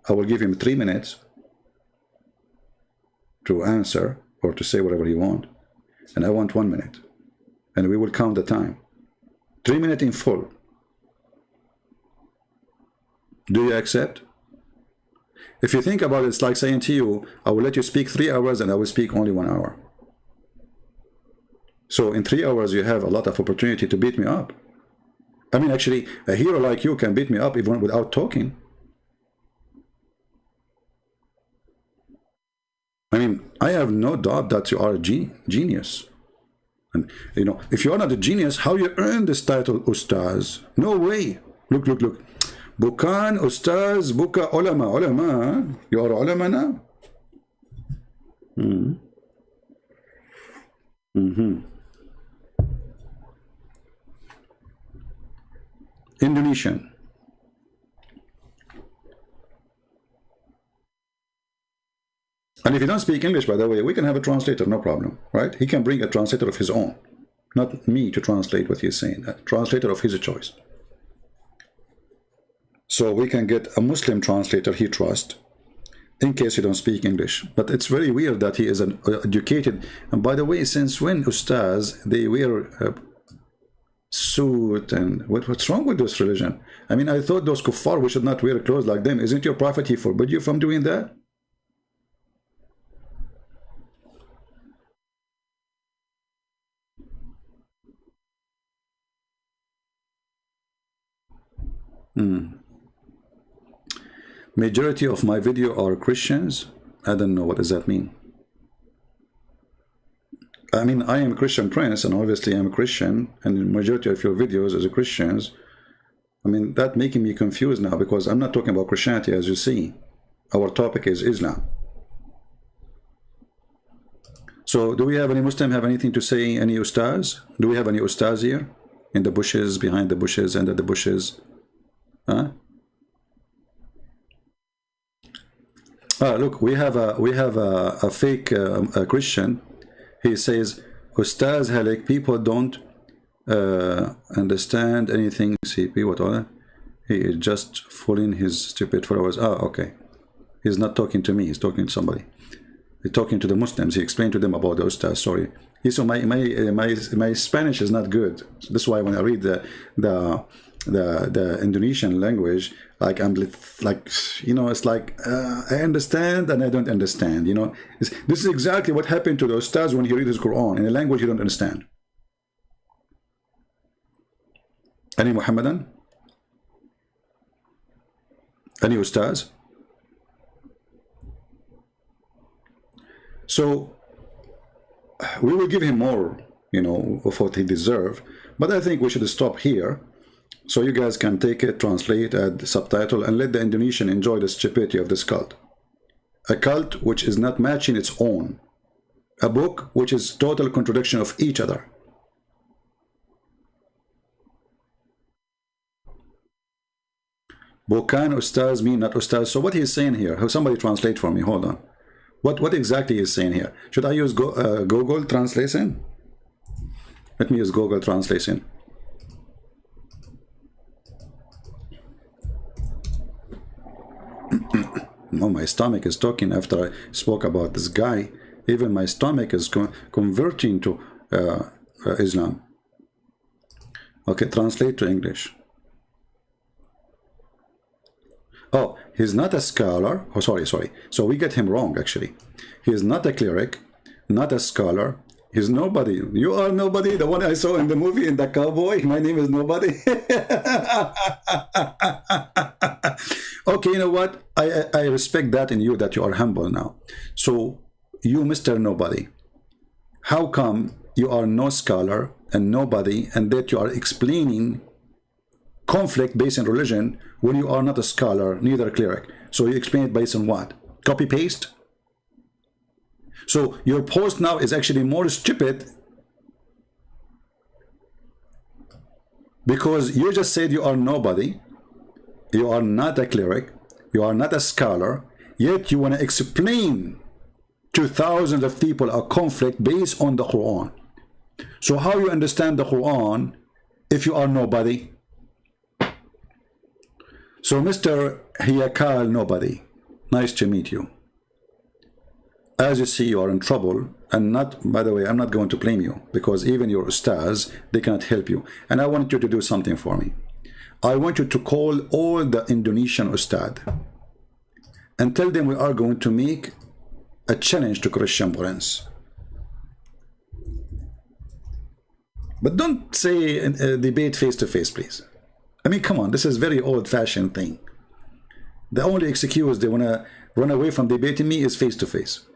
A: I will give him 3 minutes to answer or to say whatever he wants, and I want 1 minute. And we will count the time. 3 minutes in full. Do you accept? If you think about it, it's like saying to you, I will let you speak 3 hours and I will speak only 1 hour. So in 3 hours, you have a lot of opportunity to beat me up. I mean, actually, a hero like you can beat me up even without talking. I mean, I have no doubt that you are a genius. And you know, if you're not a genius, how you earn this title, Ustaz? No way. Look, look, look. Bukan Ustaz, buka ulama. Ulama, you are ulama now? Indonesian. And if you don't speak English, by the way, we can have a translator, no problem, right? He can bring a translator of his own, not me to translate what he's saying, a translator of his choice. So we can get a Muslim translator he trusts, in case you don't speak English. But it's very weird that he is an educated. And by the way, since when Ustaz, they wear a suit, and what's wrong with this religion? I mean, I thought those kuffar, we should not wear clothes like them. Isn't your prophet, he forbid you from doing that? Majority of my video are Christians. I don't know, what does that mean? I mean, I am a Christian prince, and obviously I'm a Christian, and the majority of your videos is Christians. I mean, that making me confused now, because I'm not talking about Christianity, as you see. Our topic is Islam. So do we have any Muslim have anything to say, any Ustaz? Do we have any Ustaz here? In the bushes, behind the bushes, under the bushes? Huh? Look, we have a fake Christian. He says, Ustaz Halik, people don't understand anything. CP, what other? He is just fooling his stupid followers. Okay. He's not talking to me. He's talking to somebody. He's talking to the Muslims. He explained to them about the Ustaz. Sorry. So my Spanish is not good. So that's why when I read the Indonesian language, like I'm like, you know, it's like I understand and I don't understand, you know. This is exactly what happened to the Ustaz when he read his Quran in a language you don't understand. Any Muhammadan? Any Ustaz? So we will give him more, you know, of what he deserves, but I think we should stop here. So you guys can take it, translate, add subtitle, and let the Indonesian enjoy the stupidity of this cult. A cult which is not matching its own. A book which is total contradiction of each other. Bukan Ustaz mean not Ustaz. So what he's saying here, have somebody translate for me, hold on. What exactly is saying here? Should I use Google Translation? Let me use Google Translation. No, my stomach is talking after I spoke about this guy. Even my stomach is converting to Islam. Okay, translate to English. Oh, he's not a scholar. Oh, sorry. So we get him wrong, actually. He is not a cleric, not a scholar. He's nobody. You are nobody. The one I saw in the movie, in the cowboy. My name is nobody. Okay, you know what? I respect that in you, that you are humble now. So you, Mr. Nobody, how come you are no scholar and nobody, and that you are explaining conflict based on religion when you are not a scholar, neither a cleric? So you explain it based on what? Copy paste? So your post now is actually more stupid because you just said you are nobody, you are not a cleric, you are not a scholar, yet you want to explain to thousands of people a conflict based on the Quran. So how you understand the Quran if you are nobody? So Mr. Haikal Nobody, nice to meet you. As you see, you are in trouble, and not, by the way, I'm not going to blame you, because even your ustaz, they cannot help you. And I want you to do something for me. I want you to call all the Indonesian ustad and tell them we are going to make a challenge to Christian Prince. But don't say debate face to face, please. I mean, come on, this is very old-fashioned thing. The only excuse they want to run away from debating me is face to face.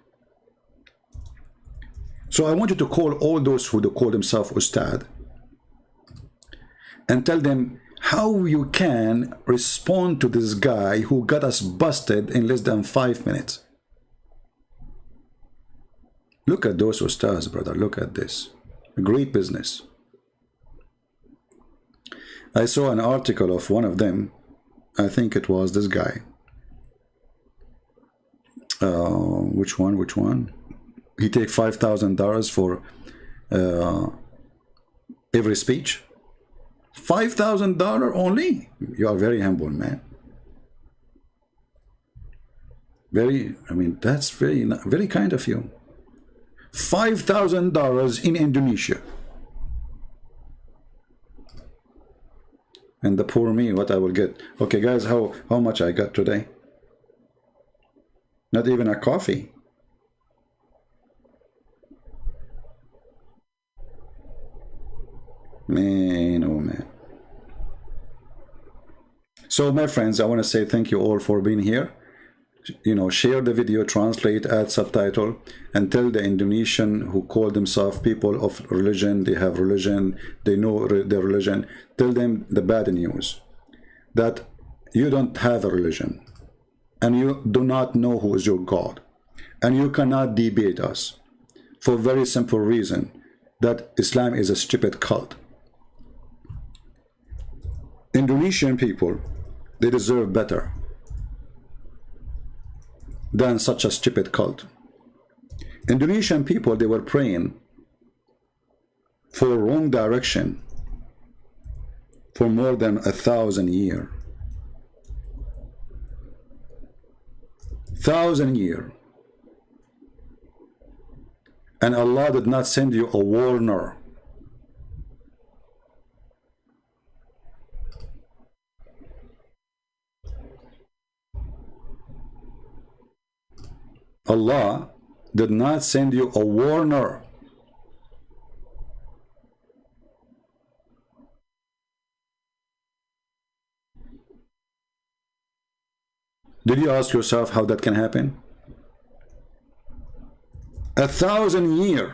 A: So I want you to call all those who call themselves ustad and tell them how you can respond to this guy who got us busted in less than 5 minutes. Look at those ustads, brother. Look at this. Great business. I saw an article of one of them. I think it was this guy. Which one? He take $5,000 for every speech. $5,000 only? You are very humble, man. Very, I mean, that's very kind of you. $5,000 in Indonesia. And the poor me, what I will get. Okay, guys, how much I got today? Not even a coffee. Man, oh man. So my friends, I want to say thank you all for being here. You know, share the video, translate, add subtitle, and tell the Indonesian who call themselves people of religion, they have religion, they know their religion, tell them the bad news, that you don't have a religion, and you do not know who is your God, and you cannot debate us, for a very simple reason, that Islam is a stupid cult. Indonesian people, they deserve better than such a stupid cult. Indonesian people, they were praying for wrong direction for more than 1,000 years. 1,000 years. And Allah did not send you a warner. Allah did not send you a warner. Did you ask yourself how that can happen? 1,000 years.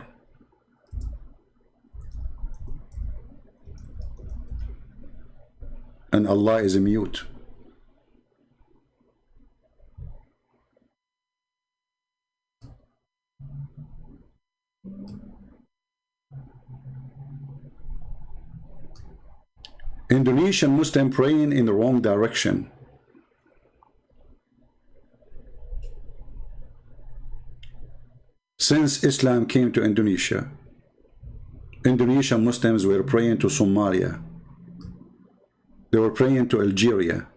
A: And Allah is mute. Indonesian Muslim praying in the wrong direction. Since Islam came to Indonesia, Indonesian Muslims were praying to Somalia. They were praying to Algeria.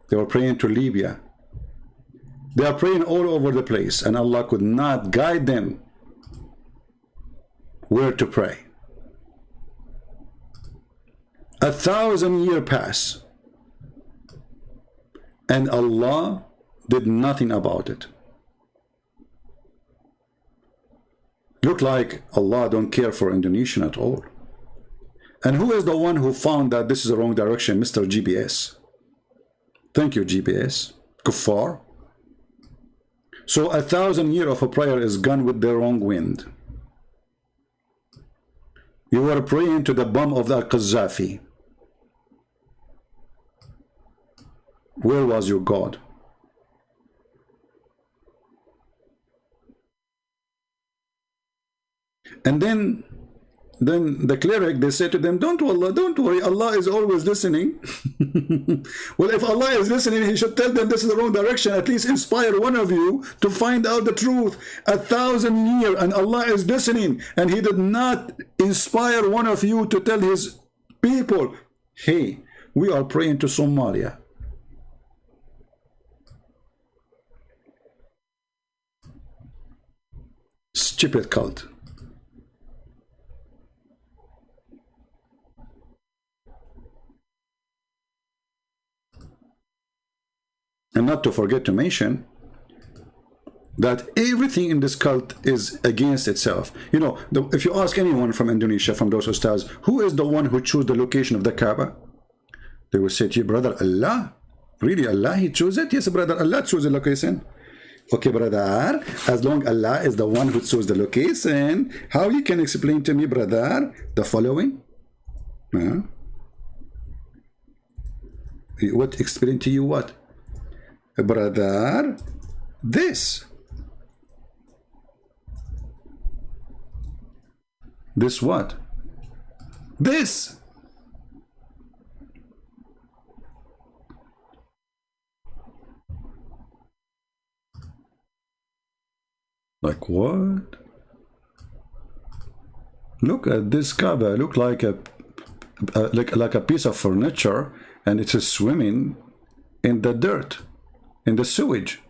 A: They were praying to Libya. They are praying all over the place, and Allah could not guide them where to pray. 1,000 years pass, and Allah did nothing about it. Look like Allah don't care for Indonesian at all. And who is the one who found that this is the wrong direction? Mr. GPS. Thank you, GPS. Kuffar. So 1,000 years of a prayer is gone with the wrong wind. You were praying to the bomb of the Qaddafi. Where was your God? And then the cleric, they say to them, don't worry, Allah is always listening. Well, if Allah is listening, he should tell them this is the wrong direction, at least inspire one of you to find out the truth. 1,000 years, and Allah is listening, and he did not inspire one of you to tell his people, hey, we are praying to Somalia. Stupid cult. And not to forget to mention that everything in this cult is against itself. You know, if you ask anyone from Indonesia, from those ustads, who is the one who chose the location of the Kaaba? They will say to you, brother, Allah? Really, Allah, he chose it? Yes, brother, Allah chose the location. Okay, brother, as long Allah is the one who chose the location, how you can explain to me, brother, the following? Huh? What explain to you what? Brother, this. This what? This. Like what? Look at this Kaaba. Look like a piece of furniture, and it is swimming in the dirt, in the sewage.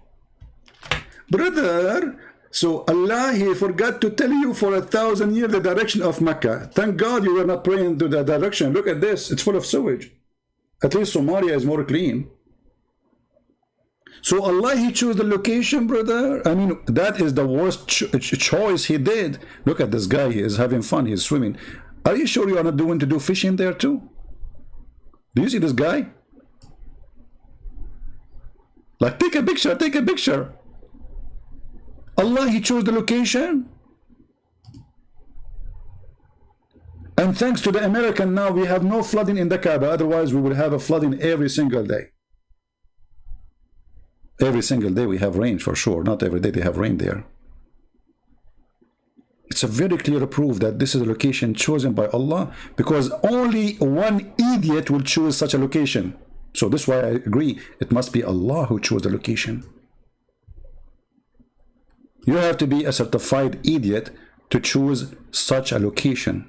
A: Brother, so Allah, He forgot to tell you for 1,000 years the direction of Mecca. Thank God you were not praying to the direction. Look at this. It's full of sewage. At least Somalia is more clean. So Allah, He chose the location, brother. I mean, that is the worst choice He did. Look at this guy. He is having fun. He's swimming. Are you sure you are not doing to do fishing there too? Do you see this guy? Like, take a picture, take a picture. Allah, He chose the location. And thanks to the American, now we have no flooding in the Kaaba. Otherwise, we will have a flooding every single day. Every single day we have rain for sure. Not every day they have rain there. It's a very clear proof that this is a location chosen by Allah, because only one idiot will choose such a location. So this is why I agree, it must be Allah who chose the location. You have to be a certified idiot to choose such a location.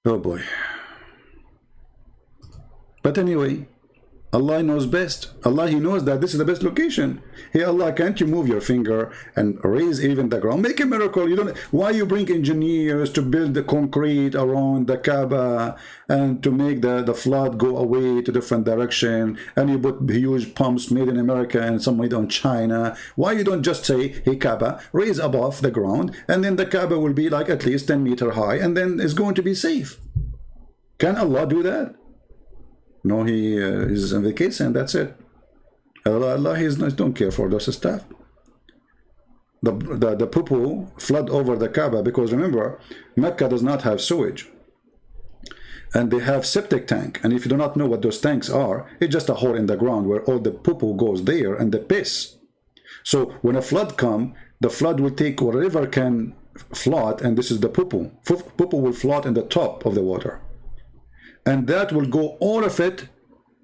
A: Oh boy. But anyway, Allah knows best. Allah, He knows that this is the best location. Hey Allah, can't you move your finger and raise even the ground? Make a miracle. You don't. Why you bring engineers to build the concrete around the Kaaba and to make the flood go away to different direction, and you put huge pumps made in America and some made in China? Why you don't just say, hey Kaaba, raise above the ground, and then the Kaaba will be like at least 10 meters high, and then it's going to be safe? Can Allah do that? No, He is on vacation, that's it. Allah, He don't care for those stuff. The poo-poo flood over the Kaaba, because remember, Mecca does not have sewage. And they have septic tank. And if you do not know what those tanks are, it's just a hole in the ground where all the poo-poo goes there and the piss. So when a flood comes, the flood will take whatever can float, and this is the poo-poo. Poo-poo will float in the top of the water. And that will go all of it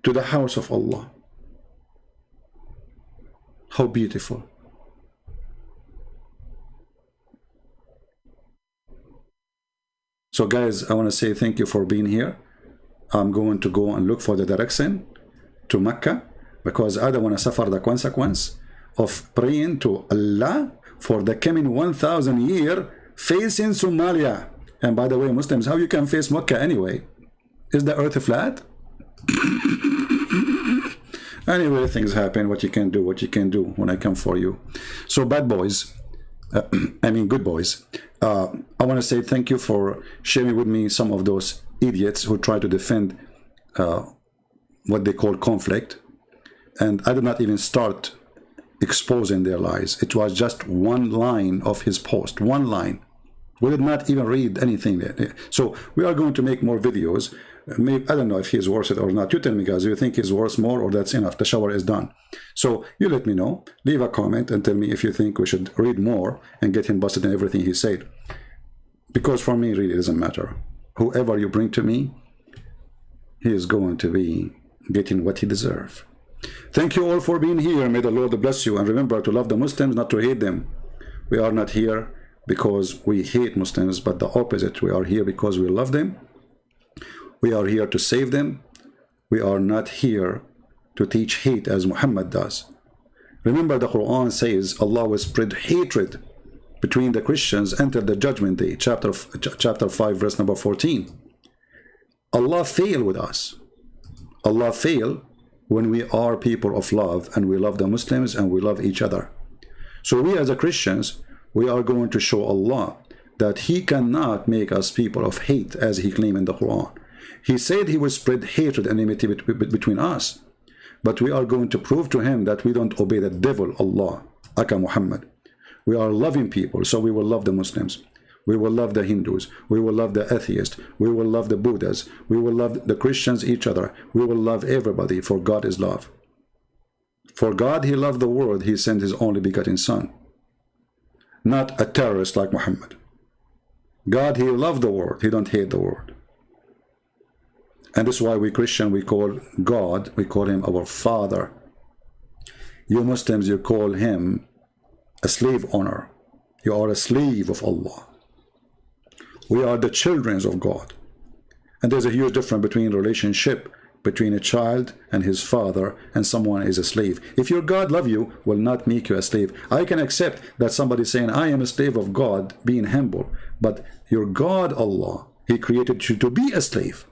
A: to the house of Allah. How beautiful. So guys, I want to say thank you for being here. I'm going to go and look for the direction to Mecca, because I don't want to suffer the consequence of praying to Allah for the coming 1,000 years facing Somalia. And by the way, Muslims, how you can face Mecca anyway? Is the earth flat? Anyway, things happen. What you can do, what you can do when I come for you. So bad boys, I mean good boys, I want to say thank you for sharing with me some of those idiots who try to defend what they call conflict. And I did not even start exposing their lies. It was just one line of his post, one line. We did not even read anything there. So we are going to make more videos. Maybe, I don't know if he's worth it or not. You tell me, guys, do you think he's worth more, or that's enough? The shower is done. So you let me know. Leave a comment and tell me if you think we should read more and get him busted in everything he said. Because for me, really, it doesn't matter. Whoever you bring to me, he is going to be getting what he deserves. Thank you all for being here. May the Lord bless you. And remember to love the Muslims, not to hate them. We are not here because we hate Muslims, but the opposite. We are here because we love them. We are here to save them. We are not here to teach hate as Muhammad does. Remember, the Quran says Allah will spread hatred between the Christians until the judgment day. Chapter 5, verse number 14. Allah fail with us. Allah fail when we are people of love and we love the Muslims and we love each other. So we as a Christians, we are going to show Allah that He cannot make us people of hate as He claimed in the Quran. He said He will spread hatred and enmity between us. But we are going to prove to Him that we don't obey the devil, Allah, Aka Muhammad. We are loving people, so we will love the Muslims. We will love the Hindus. We will love the atheists. We will love the Buddhas. We will love the Christians, each other. We will love everybody, for God is love. For God, He loved the world. He sent His only begotten Son. Not a terrorist like Muhammad. God, He loved the world. He don't hate the world. And this is why we Christian, we call God, we call Him our Father. You Muslims, you call Him a slave owner. You are a slave of Allah. We are the children of God. And there's a huge difference between relationship between a child and his father and someone is a slave. If your God love you, will not make you a slave. I can accept that somebody saying, I am a slave of God, being humble. But your God, Allah, He created you to be a slave.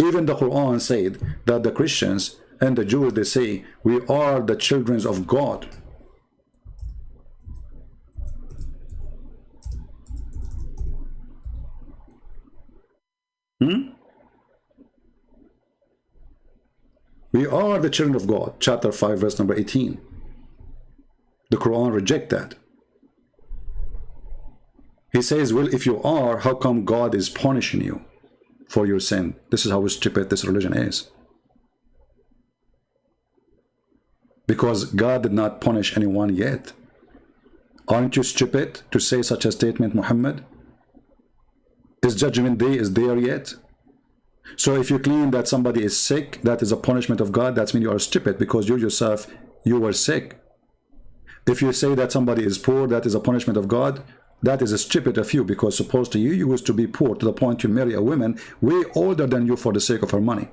A: Even the Quran said that the Christians and the Jews, they say, we are the children of God. We are the children of God. Chapter 5, verse number 18. The Quran rejects that. He says, well, if you are, how come God is punishing you for your sin? This is how stupid this religion is. Because God did not punish anyone yet. Aren't you stupid to say such a statement, Muhammad? Is Judgment Day is there yet? So if you claim that somebody is sick, that is a punishment of God, that means you are stupid because you yourself, you were sick. If you say that somebody is poor, that is a punishment of God, that is a stupid of you, because supposed to you used to be poor to the point you marry a woman way older than you for the sake of her money.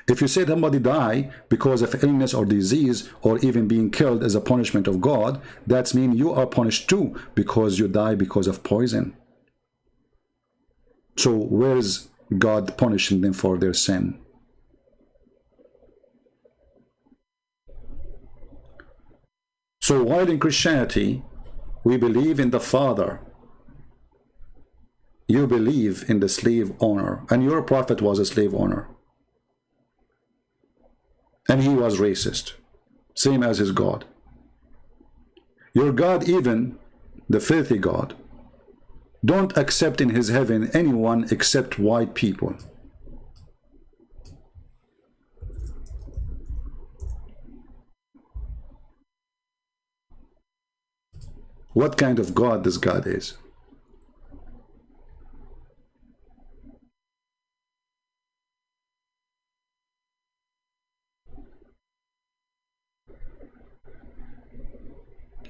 A: If you say somebody die because of illness or disease or even being killed as a punishment of God, that means you are punished too because you die because of poison. So where is God punishing them for their sin? So while in Christianity we believe in the Father, you believe in the slave owner, and your prophet was a slave owner, and he was racist, same as his God. Your God, even the filthy God, don't accept in his heaven anyone except white people. What kind of God this God is?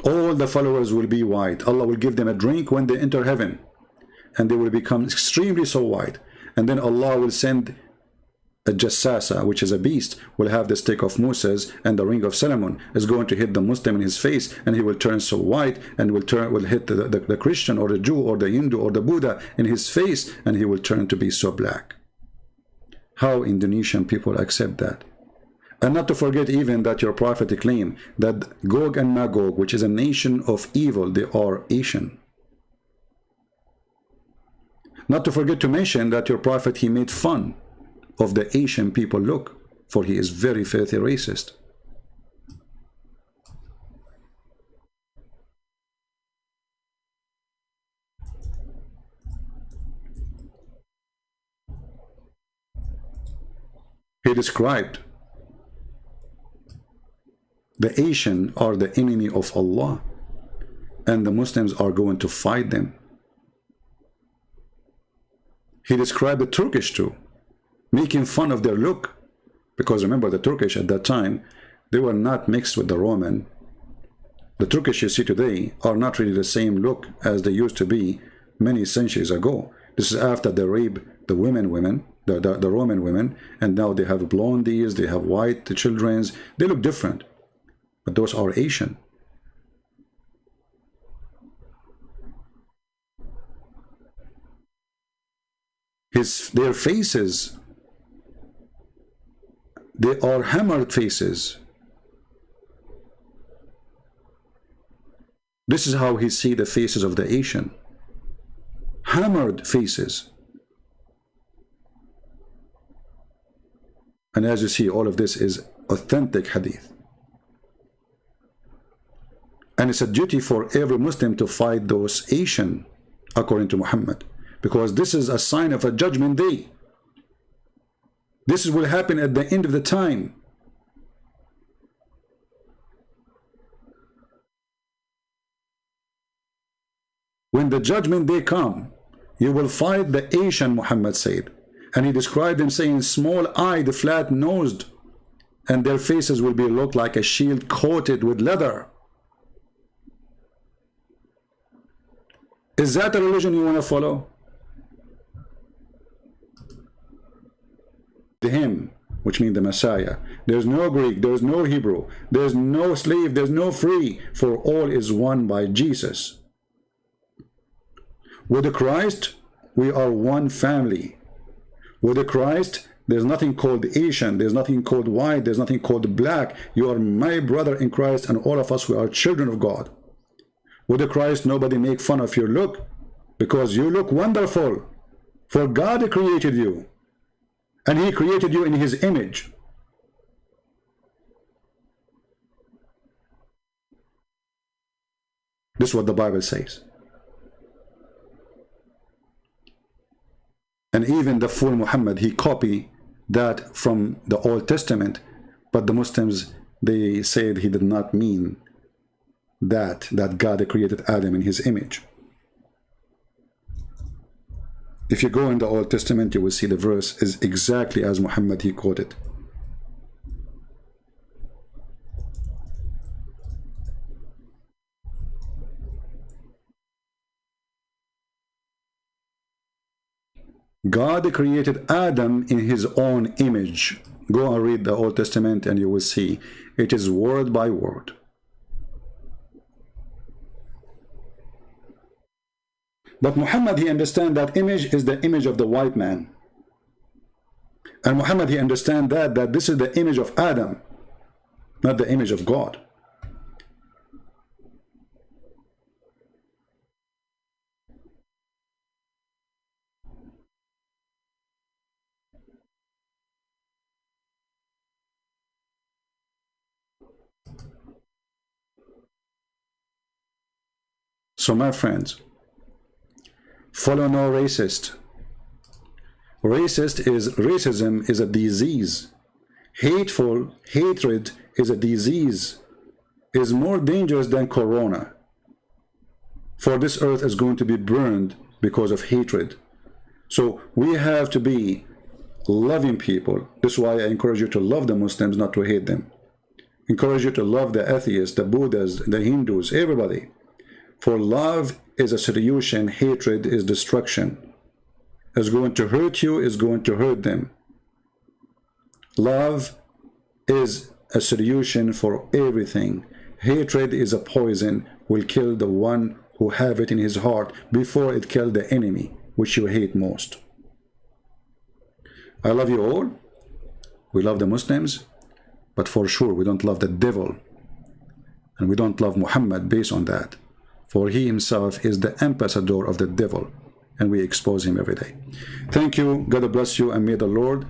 A: All the followers will be white. Allah will give them a drink when they enter heaven, and they will become extremely so white. And then Allah will send a jassasa, which is a beast, will have the stick of Moses, and the ring of Solomon is going to hit the Muslim in his face, and he will turn so white, and will hit the Christian or the Jew or the Hindu or the Buddha in his face, and he will turn to be so black. How Indonesian people accept that? And not to forget even that your prophet claimed that Gog and Magog, which is a nation of evil, they are Asian. Not to forget to mention that your prophet, he made fun of the Asian people look, for he is very filthy racist. He described the Asian are the enemy of Allah, and the Muslims are going to fight them. He described the Turkish too, making fun of their look, because remember the Turkish at that time, they were not mixed with the Roman. The Turkish you see today are not really the same look as they used to be many centuries ago. This is after they raped the women, the Roman women, and now they have blondies, they have white children. They look different, but those are Asian. Their faces, they are hammered faces. This is how he see the faces of the Asian. Hammered faces. And as you see, all of this is authentic hadith. And it's a duty for every Muslim to fight those Asian, according to Muhammad, because this is a sign of a judgment day. This will happen at the end of the time. When the judgment day come, you will fight the Asian, Muhammad said. And he described them saying small-eyed, flat-nosed, and their faces will be look like a shield coated with leather. Is that a religion you want to follow? Him, which means the Messiah. There's no Greek, there's no Hebrew, there's no slave, there's no free, for all is one by Jesus. With the Christ, we are one family. With the Christ, there's nothing called Asian, there's nothing called white, there's nothing called black. You are my brother in Christ, and all of us, we are children of God. With the Christ, nobody make fun of your look, because you look wonderful. For God created you, and he created you in his image. This is what the Bible says. And even the fool Muhammad, he copied that from the Old Testament, but the Muslims, they said he did not mean that God created Adam in his image. If you go in the Old Testament, you will see the verse is exactly as Muhammad he quoted. God created Adam in his own image. Go and read the Old Testament and you will see it is word by word. But Muhammad, he understands that image is the image of the white man. And Muhammad, he understands that this is the image of Adam, not the image of God. So my friends, follow no racist. Racism is a disease. Hatred is a disease. Is more dangerous than corona. For this earth is going to be burned because of hatred. So we have to be loving people. This is why I encourage you to love the Muslims, not to hate them. Encourage you to love the atheists, the Buddhas, the Hindus, everybody. For love is a solution, hatred is destruction. It's going to hurt you, it's going to hurt them. Love is a solution for everything. Hatred is a poison, will kill the one who have it in his heart before it kill the enemy, which you hate most. I love you all. We love the Muslims, but for sure we don't love the devil. And we don't love Muhammad based on that. For he himself is the ambassador of the devil, and we expose him every day. Thank you. God bless you, and may the Lord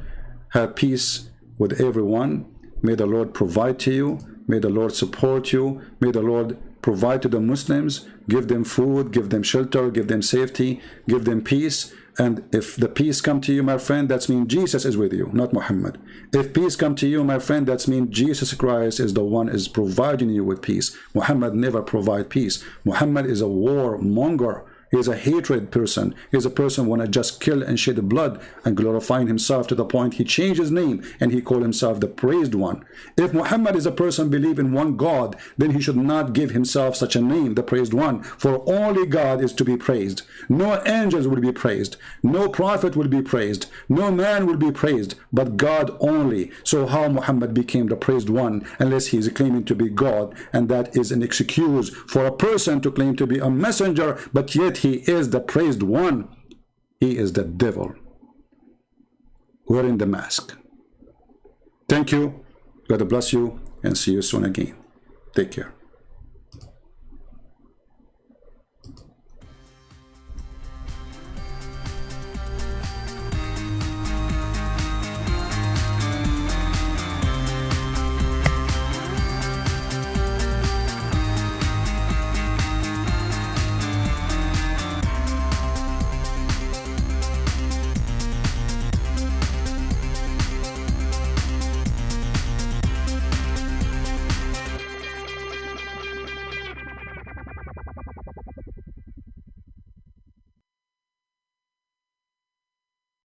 A: have peace with everyone. May the Lord provide to you. May the Lord support you. May the Lord provide to the Muslims. Give them food, give them shelter, give them safety, give them peace. And if the peace come to you, my friend, that means Jesus is with you, not Muhammad. If peace come to you, my friend, that means Jesus Christ is the one is providing you with peace. Muhammad never provide peace. Muhammad is a warmonger. He is a hatred person. He is a person who want to just kill and shed blood and glorifying himself to the point he changed his name and he called himself the praised one. If Muhammad is a person believe in one God, then he should not give himself such a name, the praised one. For only God is to be praised. No angels will be praised. No prophet will be praised. No man will be praised, but God only. So how Muhammad became the praised one unless he is claiming to be God? And that is an excuse for a person to claim to be a messenger, but yet he is the praised one. He is the devil wearing the mask. Thank you. God bless you, and see you soon again. Take care.